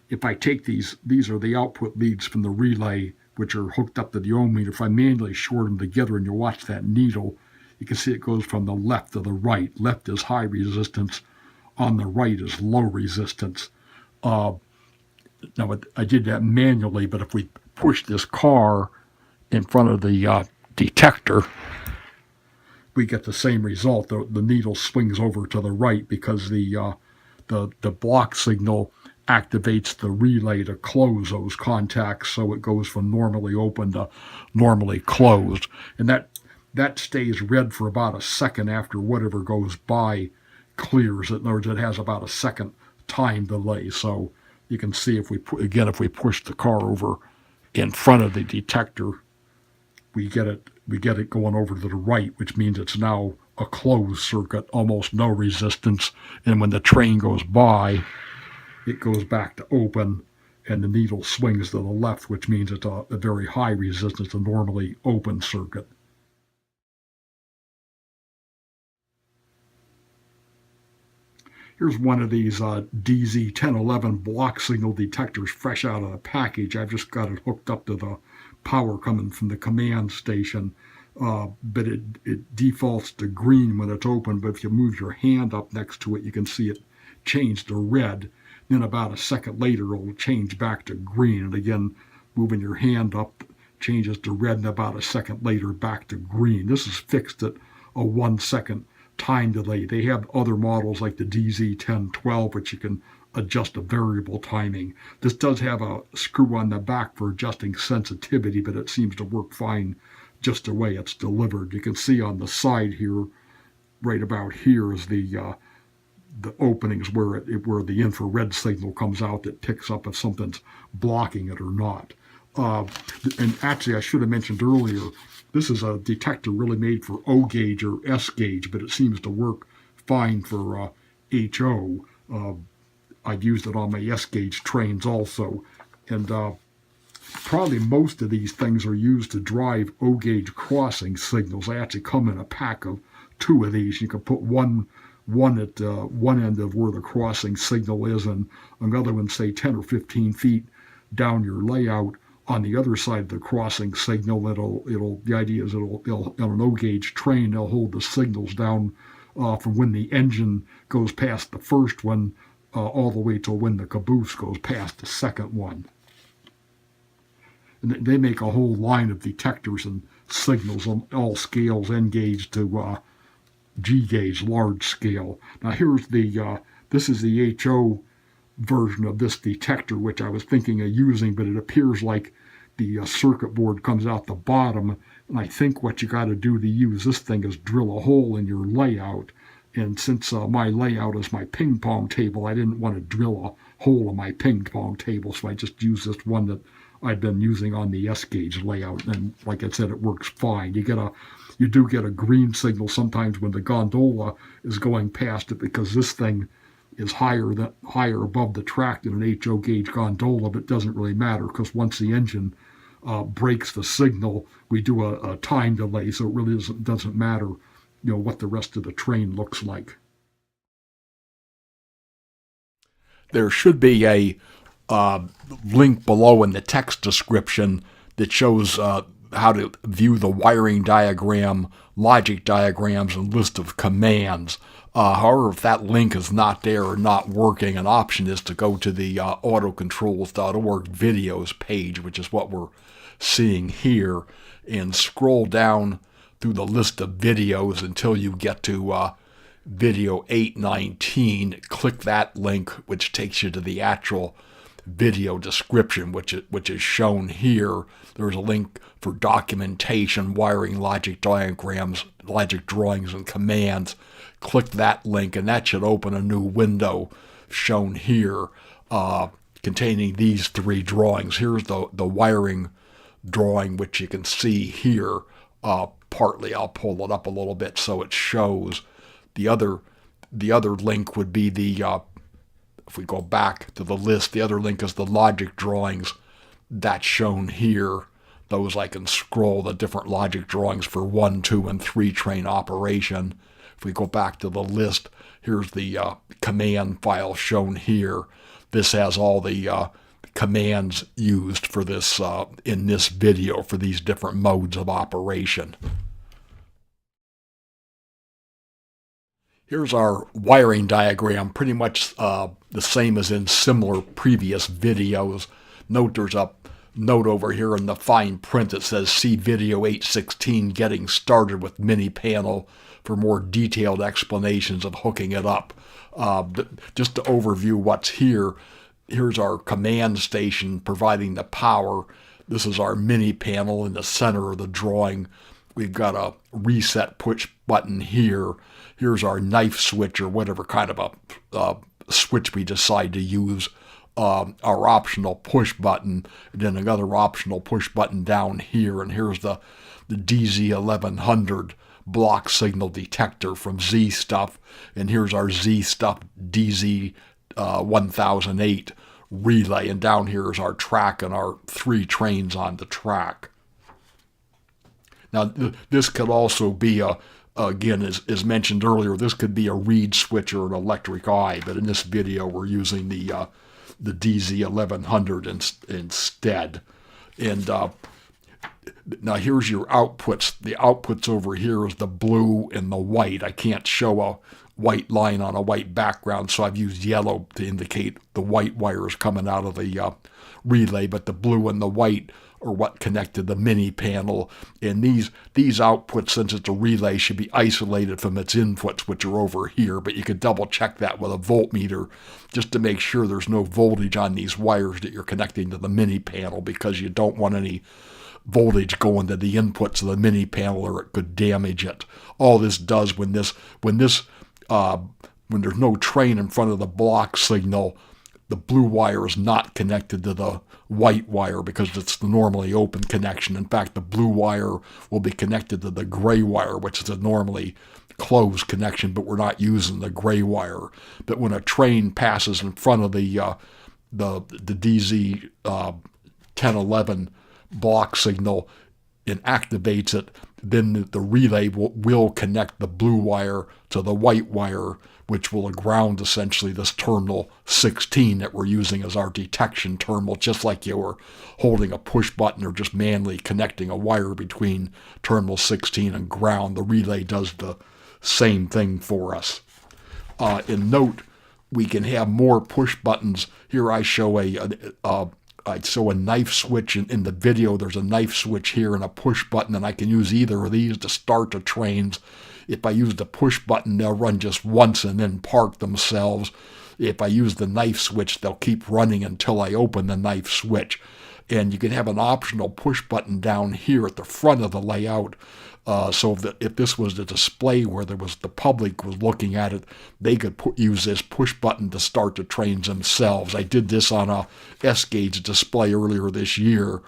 If I take these are the output leads from the relay, which are hooked up to the ohmmeter. If I manually short them together and you watch that needle, you can see it goes from the left to the right. Left is high resistance, on the right is low resistance. Now I did that manually, but if we push this car in front of the detector, we get the same result. The needle swings over to the right because the block signal activates the relay to close those contacts, so it goes from normally open to normally closed. And that stays red for about a second after whatever goes by clears. In other words, it has about a second time delay. So you can see if we push the car over in front of the detector, we get it going over to the right, which means it's now a closed circuit, almost no resistance. And when the train goes by, it goes back to open, and the needle swings to the left, which means it's a very high resistance, a normally open circuit. Here's one of these DZ1011 block signal detectors fresh out of the package. I've just got it hooked up to the power coming from the command station, but it defaults to green when it's open, but if you move your hand up next to it, you can see it change to red. Then about a second later, it'll change back to green. And again, moving your hand up changes to red, and about a second later back to green. This is fixed at a 1 second time delay. They have other models like the DZ1012, which you can adjust a variable timing. This does have a screw on the back for adjusting sensitivity, but it seems to work fine just the way it's delivered. You can see on the side here, right about here, is the openings where the infrared signal comes out that picks up if something's blocking it or not. And actually, I should have mentioned earlier, this is a detector really made for O gauge or S gauge, but it seems to work fine for HO. I've used it on my S gauge trains also, and probably most of these things are used to drive O gauge crossing signals. They actually come in a pack of 2 of these. You can put one at one end of where the crossing signal is, and another one, say 10 or 15 feet down your layout on the other side of the crossing signal. The idea is it'll on an O gauge train, they'll hold the signals down from when the engine goes past the first one all the way till when the caboose goes past the second one. And they make a whole line of detectors and signals on all scales, N gauge to G gauge, large scale. Now here's the This is the HO version of this detector, which I was thinking of using, but it appears like the circuit board comes out the bottom. And I think what you got to do to use this thing is drill a hole in your layout. And since my layout is my ping pong table, I didn't want to drill a hole in my ping pong table, so I just used this one that I've been using on the S-gauge layout. And like I said, it works fine. You do get a green signal sometimes when the gondola is going past it, because this thing is higher above the track than an HO gauge gondola, but it doesn't really matter, because once the engine breaks the signal, we do a time delay, so it really doesn't matter, what the rest of the train looks like. There should be a link below in the text description that shows how to view the wiring diagram, logic diagrams, and list of commands. However, if that link is not there or not working, an option is to go to the AutoControls.org videos page, which is what we're seeing here, and scroll down through the list of videos until you get to video 819. Click that link, which takes you to the actual video description, which is shown here. There's a link for documentation, wiring, logic diagrams, logic drawings, and commands. Click that link, and that should open a new window shown here containing these three drawings. Here's the wiring drawing, which you can see here partly. I'll pull it up a little bit so it shows. The other link would be if we go back to the list, the other link is the logic drawings. That's shown here. Those I can scroll the different logic drawings for 1, 2, and 3 train operation. If we go back to the list, here's the command file shown here. This has all the commands used for this in this video for these different modes of operation. Here's our wiring diagram, pretty much the same as in similar previous videos. Note there's a note over here in the fine print that says see video 816 getting started with mini panel for more detailed explanations of hooking it up. Just to overview what's here, here's our command station providing the power. This is our mini panel in the center of the drawing. We've got a reset push button here. Here's our knife switch, or whatever kind of a switch we decide to use. Our optional push button, and then another optional push button down here. And here's the DZ1100 block signal detector from Z Stuff. And here's our Z Stuff DZ1008 relay. And down here is our track and our 3 trains on the track. Now, this could also be again, as mentioned earlier, this could be a reed switch or an electric eye, but in this video we're using the DZ1100 instead. And now here's your outputs. The outputs over here is the blue and the white. I can't show a white line on a white background, so I've used yellow to indicate the white wires coming out of the relay, but the blue and the white are what connected the mini panel. And these outputs, since it's a relay, should be isolated from its inputs, which are over here, but you could double check that with a voltmeter just to make sure there's no voltage on these wires that you're connecting to the mini panel, because you don't want any voltage going to the inputs of the mini panel, or it could damage it. All this does when there's no train in front of the block signal, the blue wire is not connected to the white wire because it's the normally open connection. In fact, the blue wire will be connected to the gray wire, which is a normally closed connection, but we're not using the gray wire. But when a train passes in front of the DZ 1011 block signal and activates it, then the relay will connect the blue wire to the white wire, which will ground essentially this terminal 16 that we're using as our detection terminal, just like you were holding a push button or just manually connecting a wire between terminal 16 and ground. The relay does the same thing for us. And note, we can have more push buttons. Here I show a knife switch. In the video, there's a knife switch here and a push button, and I can use either of these to start the trains. If I use the push button, they'll run just once and then park themselves. if I use the knife switch, they'll keep running until I open the knife switch. And you can have an optional push button down here at the front of the layout. So if this was the display where there was the public was looking at it, they could use this push button to start the trains themselves. I did this on a S-gauge display earlier this year,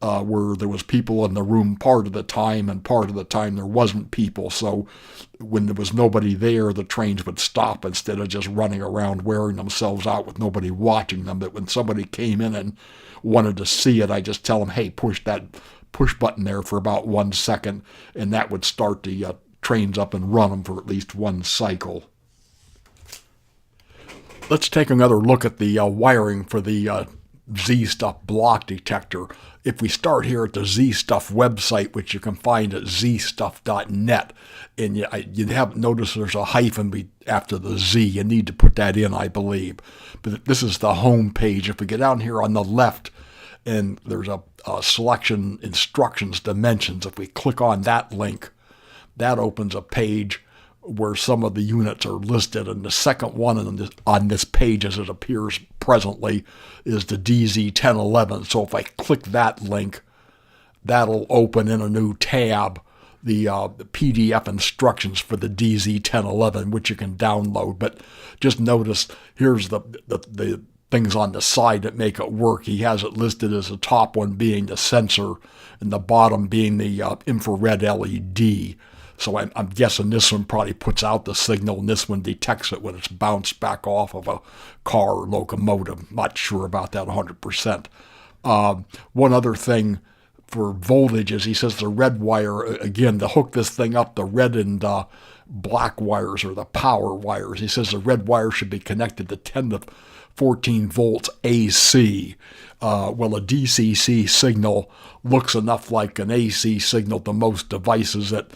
where there was people in the room part of the time, and part of the time there wasn't people. So when there was nobody there, the trains would stop instead of just running around wearing themselves out with nobody watching them. But when somebody came in and wanted to see it, I just tell them, hey, push that push button there for about 1 second, and that would start the trains up and run them for at least one cycle. Let's take another look at the wiring for the Z-Stuff block detector. If we start here at the Z-Stuff website, which you can find at zstuff.net, and you haven't noticed there's a hyphen after the Z. You need to put that in, I believe. But this is the home page. If we get down here on the left, and there's a selection, instructions, dimensions. If we click on that link, that opens a page where some of the units are listed. And the second one on this page, as it appears presently, is the DZ1011. So if I click that link, that'll open in a new tab the PDF instructions for the DZ1011, which you can download. But just notice, here's the things on the side that make it work. He has it listed as the top one being the sensor and the bottom being the infrared LED. So I'm guessing this one probably puts out the signal, and this one detects it when it's bounced back off of a car or locomotive. Not sure about that 100%. One other thing for voltage is he says the red wire, again, to hook this thing up, the red and black wires are the power wires. He says the red wire should be connected to 10 to 14 volts AC. Well, a DCC signal looks enough like an AC signal to most devices that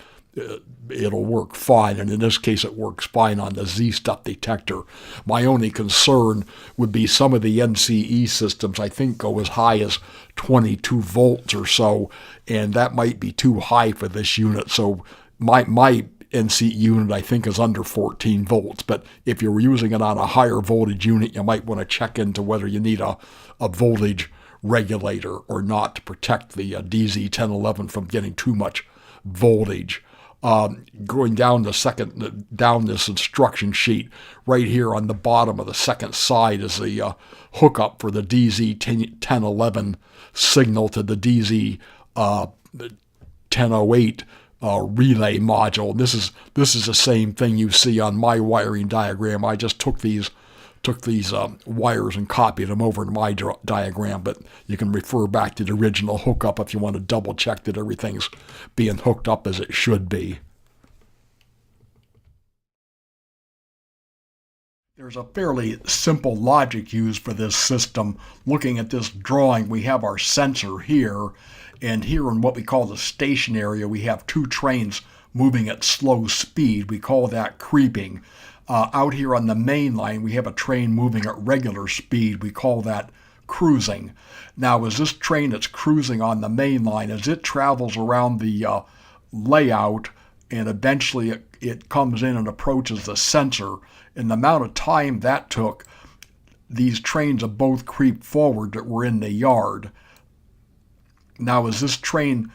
it'll work fine, and in this case it works fine on the Z-Stuff detector. My only concern would be some of the NCE systems, I think, go as high as 22 volts or so, and that might be too high for this unit. So my NCE unit, I think, is under 14 volts, but if you're using it on a higher voltage unit, you might want to check into whether you need a voltage regulator or not to protect the DZ1011 from getting too much voltage. Going down down this instruction sheet, right here on the bottom of the second side is the hookup for the DZ1011 signal to the DZ1008 relay module. And this is the same thing you see on my wiring diagram. I just took these wires and copied them over to my diagram, but you can refer back to the original hookup if you want to double check that everything's being hooked up as it should be. There's a fairly simple logic used for this system. Looking at this drawing, we have our sensor here, and here in what we call the station area, we have two trains moving at slow speed. We call that creeping. Out here on the main line, we have a train moving at regular speed. We call that cruising. Now, as this train that's cruising on the main line, as it travels around the layout and eventually it comes in and approaches the sensor, and the amount of time that took, these trains have both creeped forward that were in the yard. Now, as this train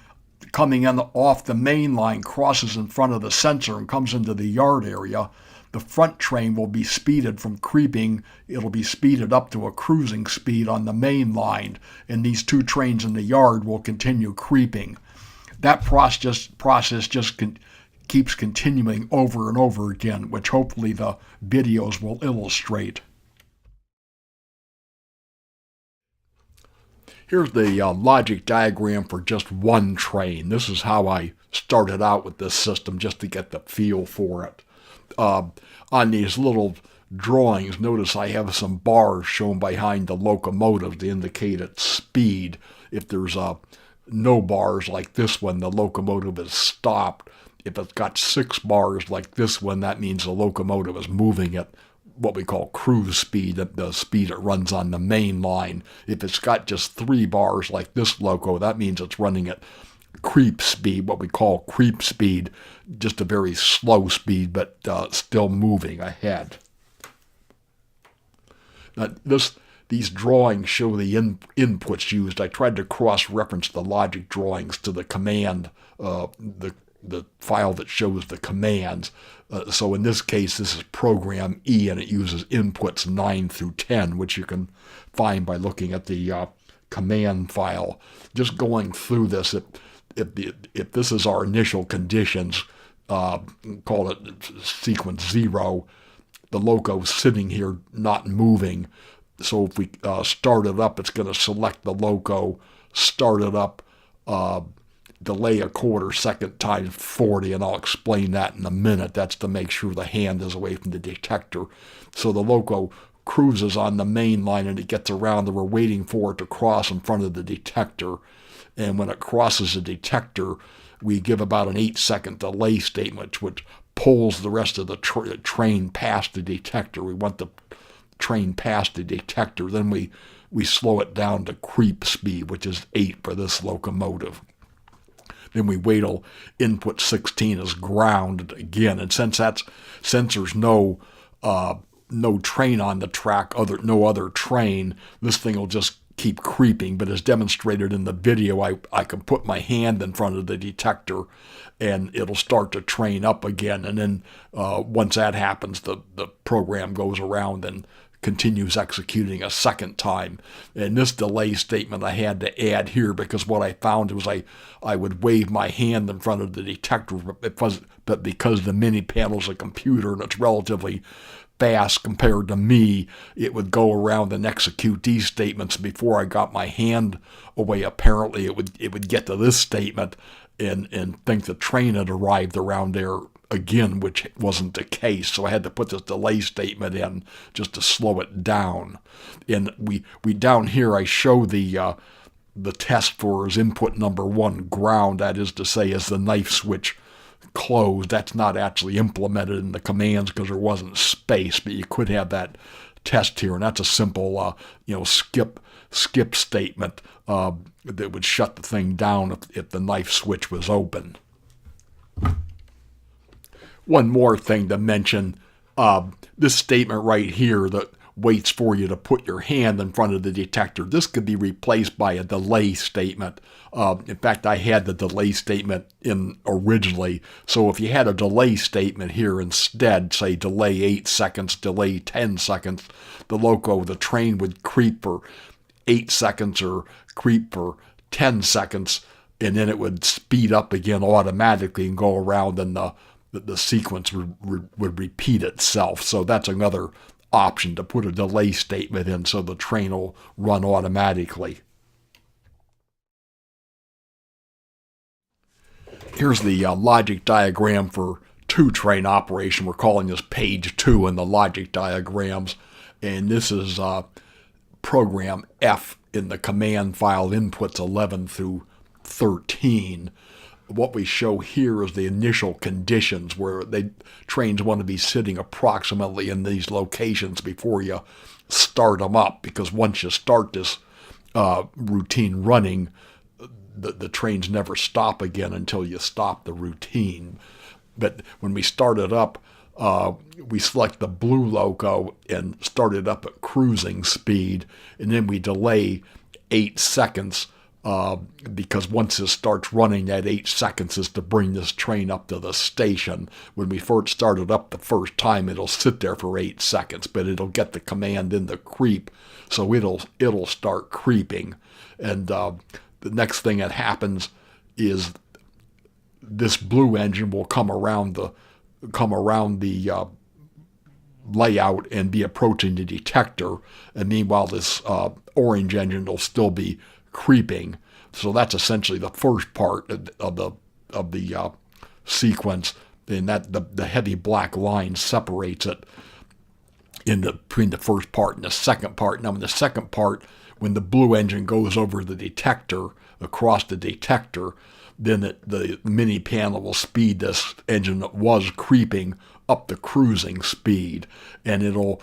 coming in off the main line crosses in front of the sensor and comes into the yard area, the front train will be speeded from creeping. It'll be speeded up to a cruising speed on the main line, and these two trains in the yard will continue creeping. That process just keeps continuing over and over again, which hopefully the videos will illustrate. Here's the logic diagram for just one train. This is how I started out with this system, just to get the feel for it. On these little drawings, notice I have some bars shown behind the locomotive to indicate its speed. If there's no bars like this one, the locomotive is stopped. If it's got 6 bars like this one, that means the locomotive is moving at what we call cruise speed, the speed it runs on the main line. If it's got just 3 bars like this loco, that means it's running at creep speed, what we call creep speed, just a very slow speed, but still moving ahead. These drawings show the inputs used. I tried to cross-reference the logic drawings to the command, the file that shows the commands. So in this case, this is program E, and it uses inputs 9 through 10, which you can find by looking at the command file. Just going through this, if this is our initial conditions, call it sequence 0, the Locos sitting here not moving. So if we start it up, it's going to select the Loco, start it up, delay a quarter second times 40, and I'll explain that in a minute. That's to make sure the hand is away from the detector. So the Loco cruises on the main line and it gets around, and we're waiting for it to cross in front of the detector. And when it crosses the detector, we give about an 8-second delay statement, which pulls the rest of the train past the detector. We want the train past the detector. Then we slow it down to creep speed, which is 8 for this locomotive. Then we wait till input 16 is grounded again. And since there's no train on the track, no other train, this thing will just keep creeping. But as demonstrated in the video, I can put my hand in front of the detector and it'll start to train up again. And then once that happens, the program goes around and continues executing a second time. And this delay statement I had to add here because what I found was I would wave my hand in front of the detector, but because the mini panel is a computer and it's relatively fast compared to me, it would go around and execute these statements before I got my hand away. Apparently it would get to this statement and think the train had arrived around there again, which wasn't the case. So I had to put this delay statement in just to slow it down. And we down here I show the test for is input number 1 ground, that is to say, is the knife switch closed. That's not actually implemented in the commands because there wasn't space, but you could have that test here, and that's a simple skip statement that would shut the thing down if the knife switch was open. One more thing to mention, this statement right here that waits for you to put your hand in front of the detector, this could be replaced by a delay statement. In fact, I had the delay statement in originally, so if you had a delay statement here instead, say delay 8 seconds, delay 10 seconds, the train would creep for 8 seconds or creep for 10 seconds, and then it would speed up again automatically and go around, and the sequence would repeat itself. So that's another option, to put a delay statement in so the train will run automatically. Here's the logic diagram for 2-train operation. We're calling this page 2 in the logic diagrams, and this is program F in the command file, inputs 11 through 13. What we show here is the initial conditions where trains want to be sitting approximately in these locations before you start them up, because once you start this routine running, the trains never stop again until you stop the routine. But when we start it up, we select the blue Loco and start it up at cruising speed, and then we delay 8 seconds because once it starts running, that 8 seconds is to bring this train up to the station. When we first start it up the first time, it'll sit there for 8 seconds, but it'll get the command in the creep, so it'll start creeping. And the next thing that happens is this blue engine will come around the layout and be approaching the detector, and meanwhile this orange engine will still be creeping. So that's essentially the first part of the sequence, and that the heavy black line separates it between the first part and the second part. Now in the second part, when the blue engine goes over the detector, across the detector, then the mini panel will speed this engine that was creeping up to cruising speed, and it'll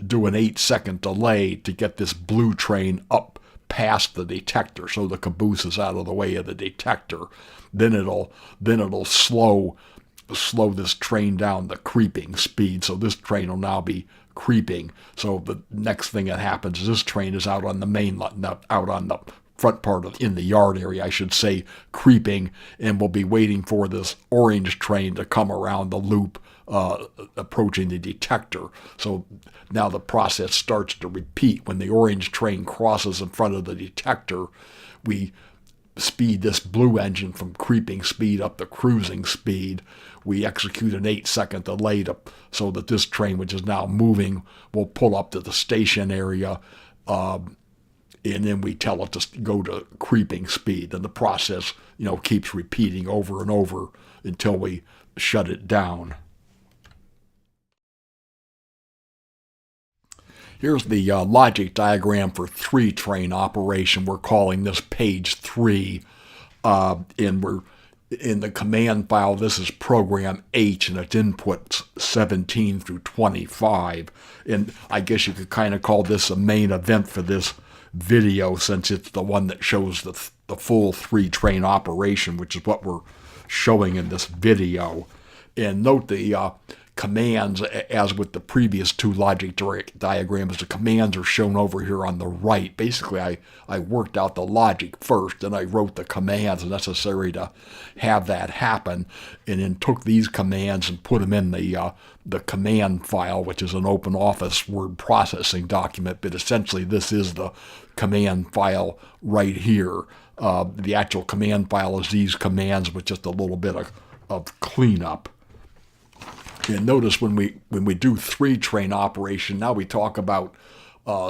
do an 8-second delay to get this blue train up past the detector, so the caboose is out of the way of the detector. Then it'll slow slow this train down the creeping speed. So this train will now be creeping. So the next thing that happens is this train is out on the main line, out on the front part of in the yard area, I should say, creeping, and we'll be waiting for this orange train to come around the loop, approaching the detector. So now the process starts to repeat. When the orange train crosses in front of the detector, we speed this blue engine from creeping speed up to cruising speed. We execute an 8-second delay so that this train, which is now moving, will pull up to the station area, and then we tell it to go to creeping speed. And the process, keeps repeating over and over until we shut it down. Here's the logic diagram for 3-train operation. We're calling this page 3, and we're in the command file. This is program H, and its inputs 17 through 25. And I guess you could kind of call this a main event for this video, since it's the one that shows the full 3-train operation, which is what we're showing in this video. And note the commands, as with the previous 2 logic diagrams, the commands are shown over here on the right. Basically, I worked out the logic first, and I wrote the commands necessary to have that happen, and then took these commands and put them in the command file, which is an open office word processing document, but essentially this is the command file right here. The actual command file is these commands with just a little bit of cleanup. And notice when we do 3-train operation, now we talk about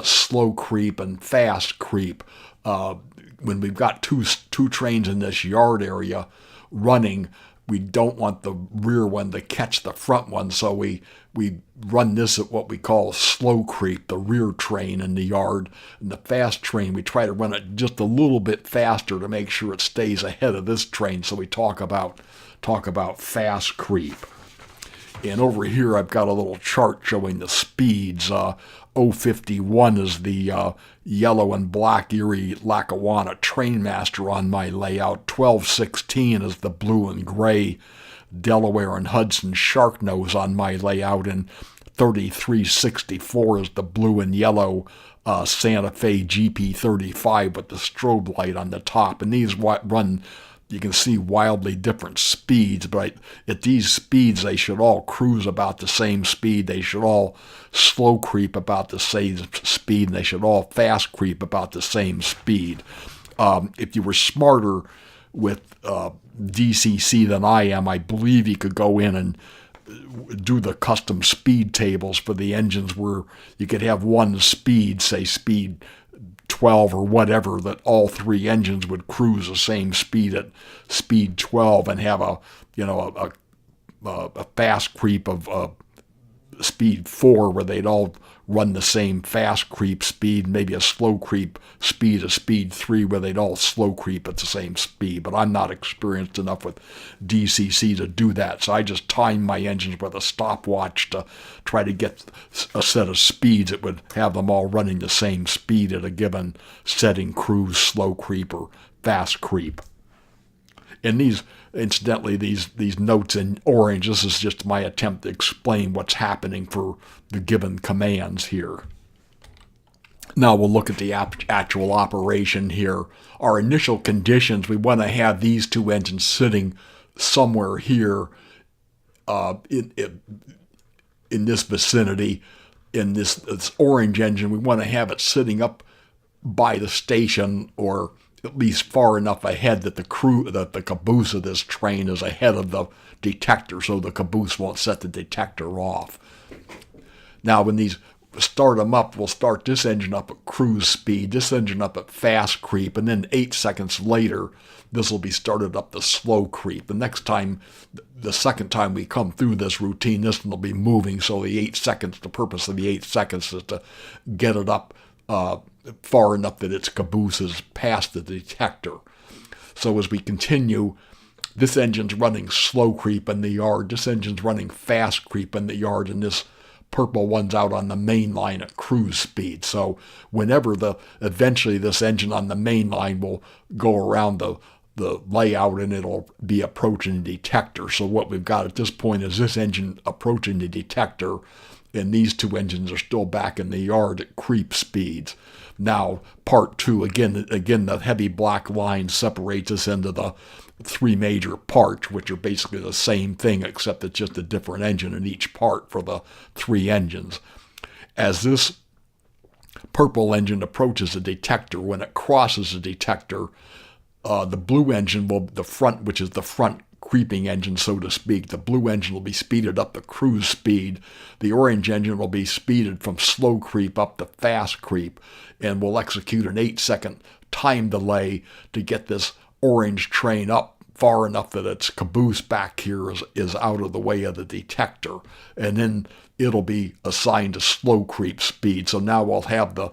slow creep and fast creep. When we've got two trains in this yard area running, we don't want the rear one to catch the front one, so we run this at what we call slow creep, the rear train in the yard. And the fast train, we try to run it just a little bit faster to make sure it stays ahead of this train, so we talk about fast creep. And over here I've got a little chart showing the speeds. 051 is the yellow and black Erie Lackawanna Trainmaster on my layout. 1216 is the blue and gray Delaware and Hudson Sharknose on my layout. And 3364 is the blue and yellow Santa Fe GP35 with the strobe light on the top. And these run, you can see, wildly different speeds, but at these speeds they should all cruise about the same speed. They should all slow creep about the same speed, and they should all fast creep about the same speed. If you were smarter with DCC than I am, I believe you could go in and do the custom speed tables for the engines, where you could have one speed, say speed 12 or whatever, that all 3 engines would cruise the same speed at speed 12, and have a fast creep of speed 4 where they'd all run the same fast creep speed, maybe a slow creep speed of speed 3 where they'd all slow creep at the same speed. But I'm not experienced enough with DCC to do that, so I just time my engines with a stopwatch to try to get a set of speeds that would have them all running the same speed at a given setting: cruise, slow creep, or fast creep. And these, incidentally, these notes in orange, this is just my attempt to explain what's happening for the given commands here. Now we'll look at the actual operation here. Our initial conditions, we want to have these 2 engines sitting somewhere here in this vicinity. In this orange engine, we want to have it sitting up by the station, or at least far enough ahead that the caboose of this train is ahead of the detector, so the caboose won't set the detector off. Now when these start them up, we'll start this engine up at cruise speed, this engine up at fast creep, and then 8 seconds later this will be started up to slow creep. The second time we come through this routine, this one will be moving, so the purpose of the 8 seconds is to get it up far enough that its caboose is past the detector. So as we continue, this engine's running slow creep in the yard, this engine's running fast creep in the yard, and this purple one's out on the main line at cruise speed. So whenever eventually this engine on the main line will go around the the layout, and it'll be approaching the detector. So what we've got at this point is this engine approaching the detector, and these two engines are still back in the yard at creep speeds. Now, part two, again, the heavy black line separates us into the three major parts, which are basically the same thing, except it's just a different engine in each part for the three engines. As this purple engine approaches the detector, when it crosses the detector, the blue engine will, the front, which is the front creeping engine, so to speak, the blue engine will be speeded up to cruise speed. The orange engine will be speeded from slow creep up to fast creep, and will execute an 8-second time delay to get this orange train up far enough that its caboose back here is out of the way of the detector. And then it'll be assigned to slow creep speed. So now we'll have the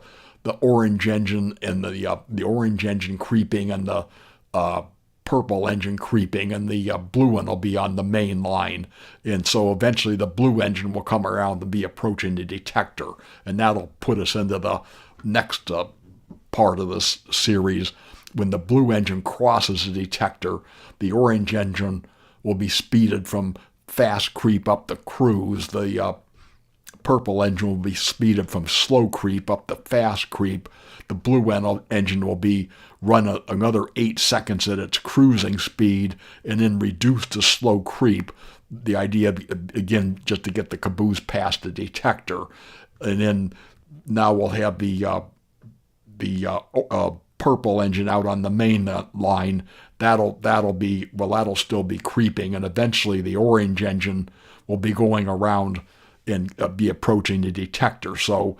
orange engine and the orange engine creeping, and the purple engine creeping, and the blue one will be on the main line. And so eventually the blue engine will come around and be approaching the detector, and that'll put us into the next part of this series. When the blue engine crosses the detector, the orange engine will be speeded from fast creep up to cruise. The purple engine will be speeded from slow creep up to fast creep. The blue engine will be run another 8 seconds at its cruising speed, and then reduced to slow creep. The idea, again, just to get the caboose past the detector. And then now we'll have the purple engine out on the main line. That'll still be creeping, and eventually the orange engine will be going around and be approaching the detector. So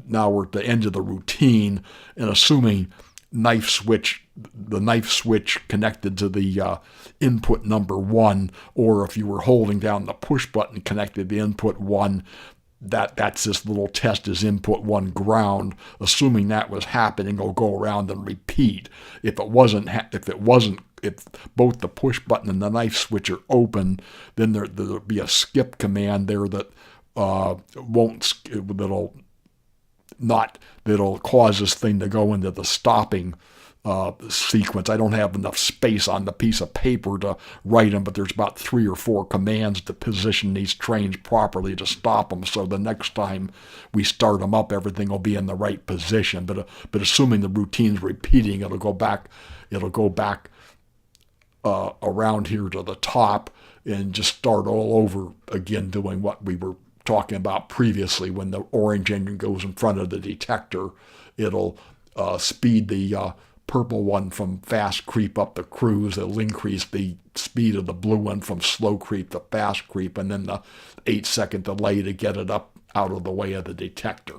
now we're at the end of the routine, and assuming the knife switch connected to the input number 1, or if you were holding down the push button connected to input 1, that's this little test is input 1 ground. Assuming that was happening, it'll go around and repeat. If both the push button and the knife switch are open, then there'll be a skip command there that that'll cause this thing to go into the stopping sequence. I don't have enough space on the piece of paper to write them, but there's about 3 or 4 commands to position these trains properly to stop them. So the next time we start them up, everything will be in the right position. But assuming the routine's repeating, it'll go back around here to the top and just start all over again, doing what we were talking about previously. When the orange engine goes in front of the detector, it'll speed the purple one from fast creep up to cruise. It'll increase the speed of the blue one from slow creep to fast creep, and then the 8-second delay to get it up out of the way of the detector.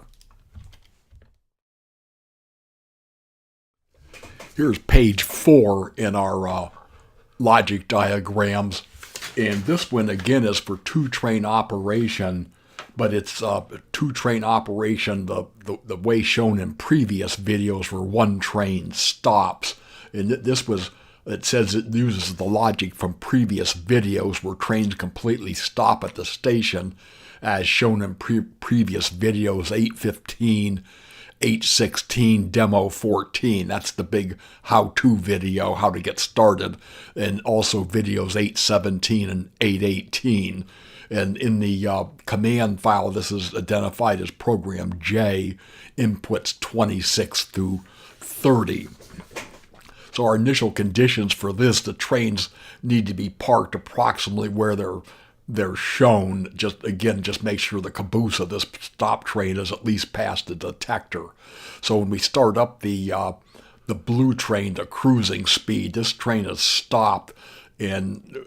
Here's page 4 in our logic diagrams, and this one again is for 2-train operation, but it's 2-train operation the way shown in previous videos where 1 train stops. And it says it uses the logic from previous videos where trains completely stop at the station, as shown in previous videos 815, 816, demo 14. That's the big how-to video, how to get started, and also videos 817 and 818. And in the command file, this is identified as program J, inputs 26 through 30. So our initial conditions for this, the trains need to be parked approximately where they're shown. Just make sure the caboose of this stop train is at least past the detector. So when we start up the blue train to cruising speed, this train is stopped, and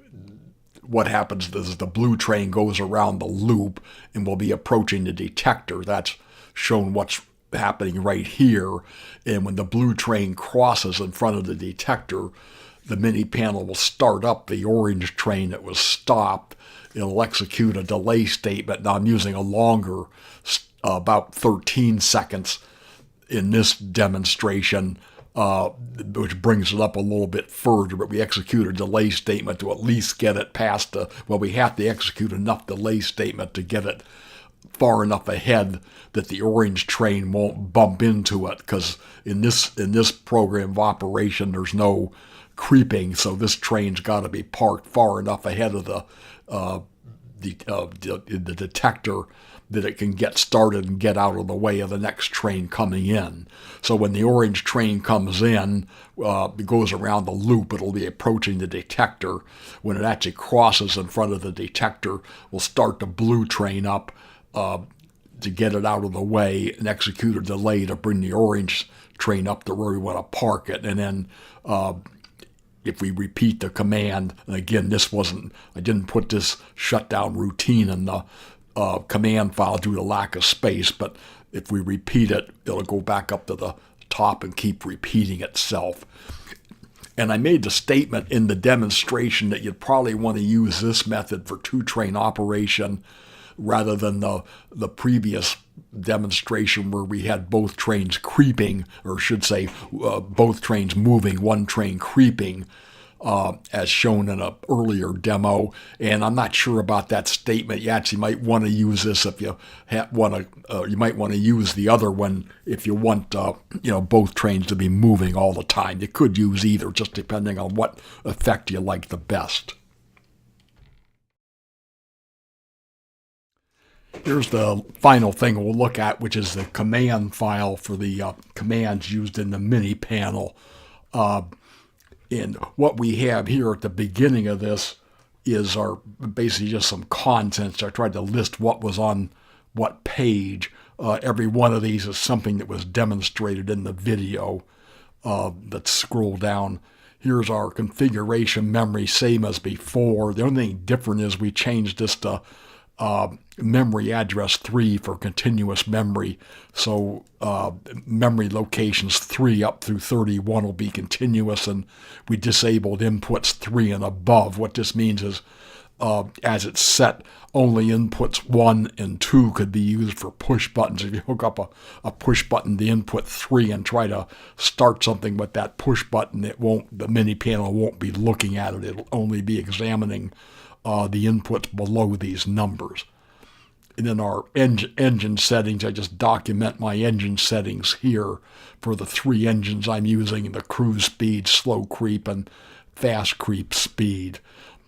what happens is the blue train goes around the loop and will be approaching the detector. That's shown what's happening right here. And when the blue train crosses in front of the detector, the mini panel will start up the orange train that was stopped. It'll execute a delay statement. Now I'm using a longer, about 13 seconds in this demonstration, which brings it up a little bit further, but we execute a delay statement to at least get it past we have to execute enough delay statement to get it far enough ahead that the orange train won't bump into it, because in this program of operation, there's no creeping, so this train's got to be parked far enough ahead of the detector that it can get started and get out of the way of the next train coming in. So when the orange train comes in, it goes around the loop, it'll be approaching the detector. When it actually crosses in front of the detector, we'll start the blue train up to get it out of the way and execute a delay to bring the orange train up to where we want to park it. And then if we repeat the command, and again, I didn't put this shutdown routine in the command file due to lack of space, but if we repeat it, it'll go back up to the top and keep repeating itself. And I made the statement in the demonstration that you'd probably want to use this method for two-train operation rather than the previous demonstration where we had both trains creeping, or I should say both trains moving, one train creeping, as shown in an earlier demo. And I'm not sure about that statement. You actually might want to use this if you you might want to use the other one if you want both trains to be moving all the time. You could use either, just depending on what effect you like the best. Here's the final thing we'll look at, which is the command file for the commands used in the mini panel. And what we have here at the beginning of this is basically just some contents. I tried to list what was on what page. Every one of these is something that was demonstrated in the video. Let's scroll down. Here's our configuration memory, same as before. The only thing different is we changed this to memory address 3 for continuous memory. So memory locations 3 up through 31 will be continuous, and we disabled inputs 3 and above. What this means is as it's set, only inputs 1 and 2 could be used for push buttons. If you hook up a push button to input 3 and try to start something with that push button, the mini panel won't be looking at it. It'll only be examining the inputs below these numbers. And then our engine settings, I just document my engine settings here for the 3 engines I'm using: the cruise speed, slow creep, and fast creep speed.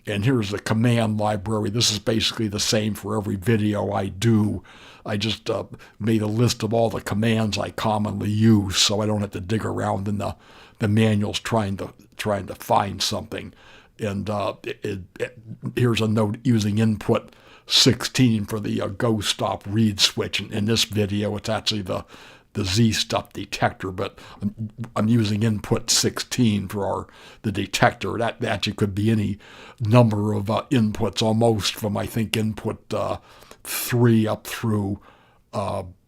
And here's the command library. This is basically the same for every video I do. I just made a list of all the commands I commonly use, so I don't have to dig around in the manuals trying to find something. And here's a note using input 16 for the go stop read switch. In this video, it's actually the Z stop detector, but I'm using input 16 for the detector. That actually could be any number of inputs, almost from, I think, input 3 up through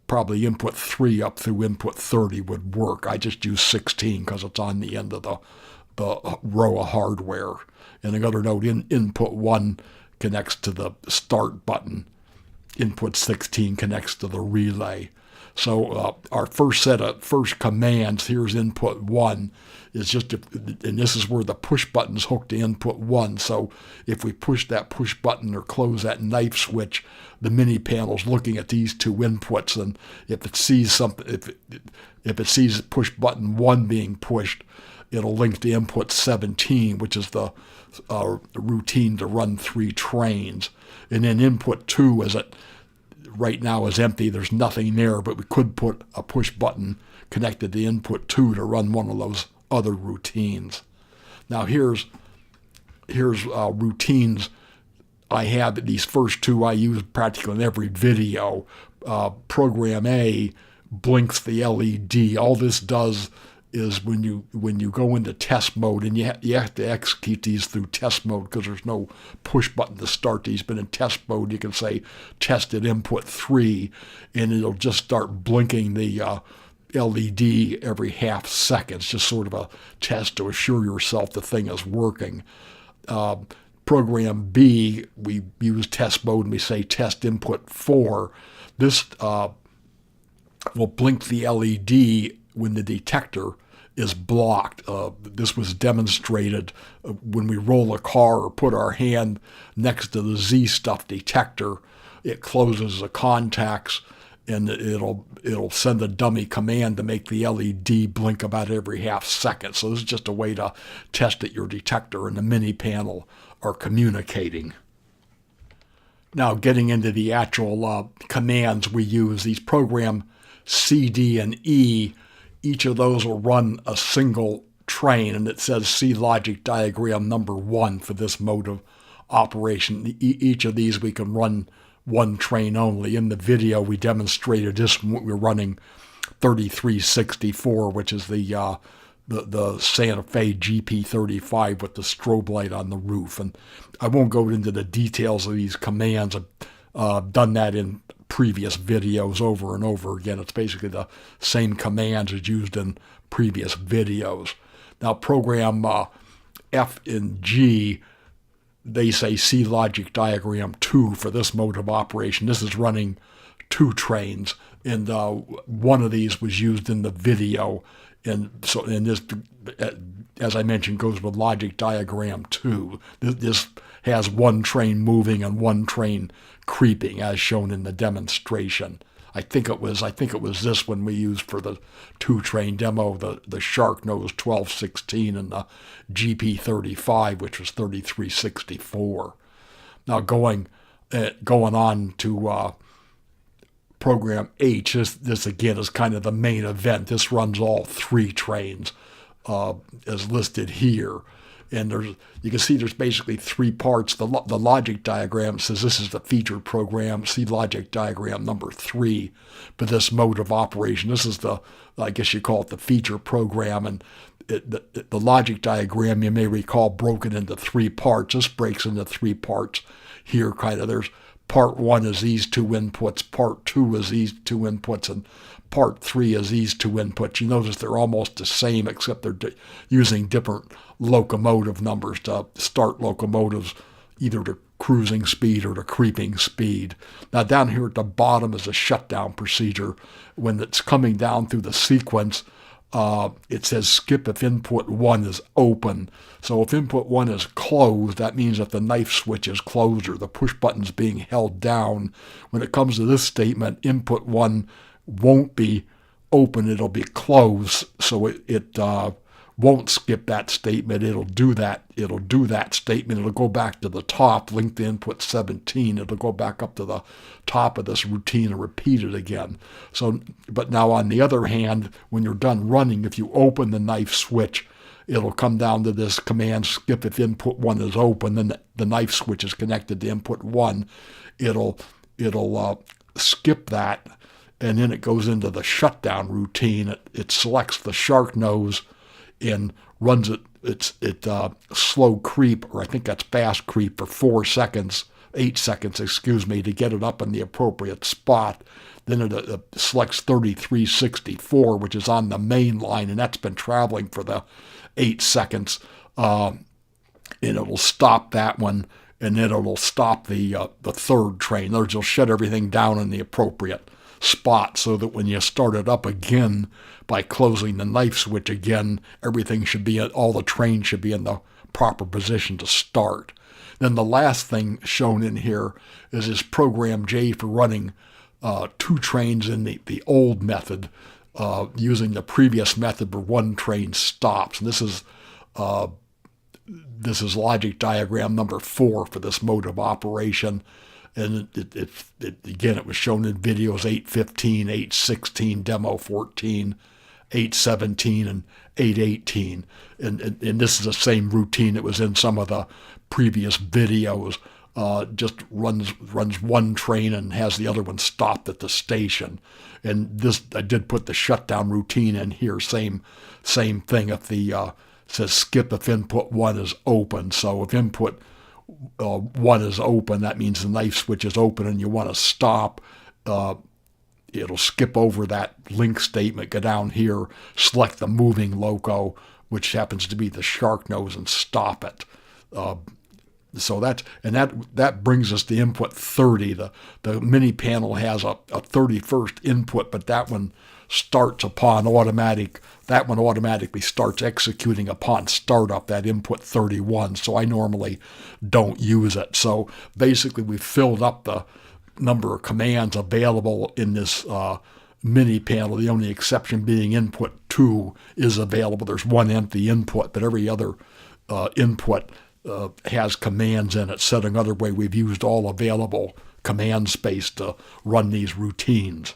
probably input 3 up through input 30 would work. I just use 16 because it's on the end of the row of hardware. And another note, input 1 connects to the start button. Input 16 connects to the relay. So our first commands, here's input 1, is just, and this is where the push button's hooked to input 1. So if we push that push button or close that knife switch, the mini panel's looking at these 2 inputs, and if it sees something, if it sees push button 1 being pushed, it'll link to input 17, which is the routine to run 3 trains. And then input 2 right now is empty. There's nothing there, but we could put a push button connected to input 2 to run one of those other routines. Now here's routines I have. These first 2 I use practically in every video. Program A blinks the LED. All this does is when you go into test mode, and you have to execute these through test mode because there's no push button to start these, but in test mode you can say test at input 3, and it'll just start blinking the LED every half second. It's just sort of a test to assure yourself the thing is working. Program B, we use test mode and we say test input 4. This will blink the LED when the detector is blocked. This was demonstrated when we roll a car or put our hand next to the Z stuff detector. It closes the contacts and it'll send a dummy command to make the LED blink about every half second. So this is just a way to test that your detector and the mini panel are communicating. Now, getting into the actual commands we use, these program C, D, and E, each of those will run a single train, and it says see logic diagram number 1 for this mode of operation. Each of these we can run one train only. In the video, we demonstrated this when we were running 3364, which is the Santa Fe GP35 with the strobe light on the roof. And I won't go into the details of these commands. I've done that in previous videos over and over again. It's basically the same commands as used in previous videos. Now, program F and G, they say see logic diagram 2 for this mode of operation. This is running 2 trains, and one of these was used in the video. And this, as I mentioned, goes with logic diagram 2. This has one train moving and one train creeping, as shown in the demonstration. I think it was this one we used for the 2-train demo, the Shark Nose 1216 and the GP35, which was 3364. Now going on to program H, this again is kind of the main event. This runs all 3 trains as listed here. And you can see there's basically 3 parts. The logic diagram says this is the featured program. See logic diagram number 3 for this mode of operation. This is I guess you call it the feature program. And the logic diagram, you may recall, broken into 3 parts. This breaks into 3 parts here, kind of. There's part 1 is these 2 inputs, part 2 is these 2 inputs, and part 3 is these 2 inputs. You notice they're almost the same, except they're using different locomotive numbers to start locomotives, either to cruising speed or to creeping speed. Now down here at the bottom is a shutdown procedure. When it's coming down through the sequence, it says skip if input 1 is open. So if input 1 is closed, that means that the knife switch is closed or the push button's being held down. When it comes to this statement, input 1 won't be open, it'll be closed. So it won't skip that statement. It'll do that statement. It'll go back to the top, link to input 17. It'll go back up to the top of this routine and repeat it again. So, but now on the other hand, when you're done running, if you open the knife switch, it'll come down to this command skip if input 1 is open. Then the knife switch is connected to input 1. It'll skip that, and then it goes into the shutdown routine. It selects the shark nose and runs it's slow creep, or I think that's fast creep, for 8 seconds, to get it up in the appropriate spot. Then it selects 3364, which is on the main line, and that's been traveling for the 8 seconds. And it'll stop that one, and then it'll stop the 3rd train. In other words, it'll shut everything down in the appropriate spot so that when you start it up again by closing the knife switch again, all the trains should be in the proper position to start. Then the last thing shown in here is this program J for running 2 trains in the old method, using the previous method where 1 train stops. And this is logic diagram number 4 for this mode of operation. And it was shown in videos 815, 816, demo 14, 817, and 818. And this is the same routine that was in some of the previous videos. Just runs 1 train and has the other one stopped at the station. And this, I did put the shutdown routine in here. Same thing. If says skip if input 1 is open. So if input 1 is open, that means the knife switch is open and you want to stop. It'll skip over that link statement, go down here, select the moving loco, which happens to be the shark nose, and stop it. So that brings us to input 30. The mini panel has a 31st input, but that one automatically starts executing upon startup, that input 31. So I normally don't use it. So basically we filled up number of commands available in this mini panel. The only exception being input 2 is available. There's one empty input, but every other input has commands in it. Said another way, we've used all available command space to run these routines.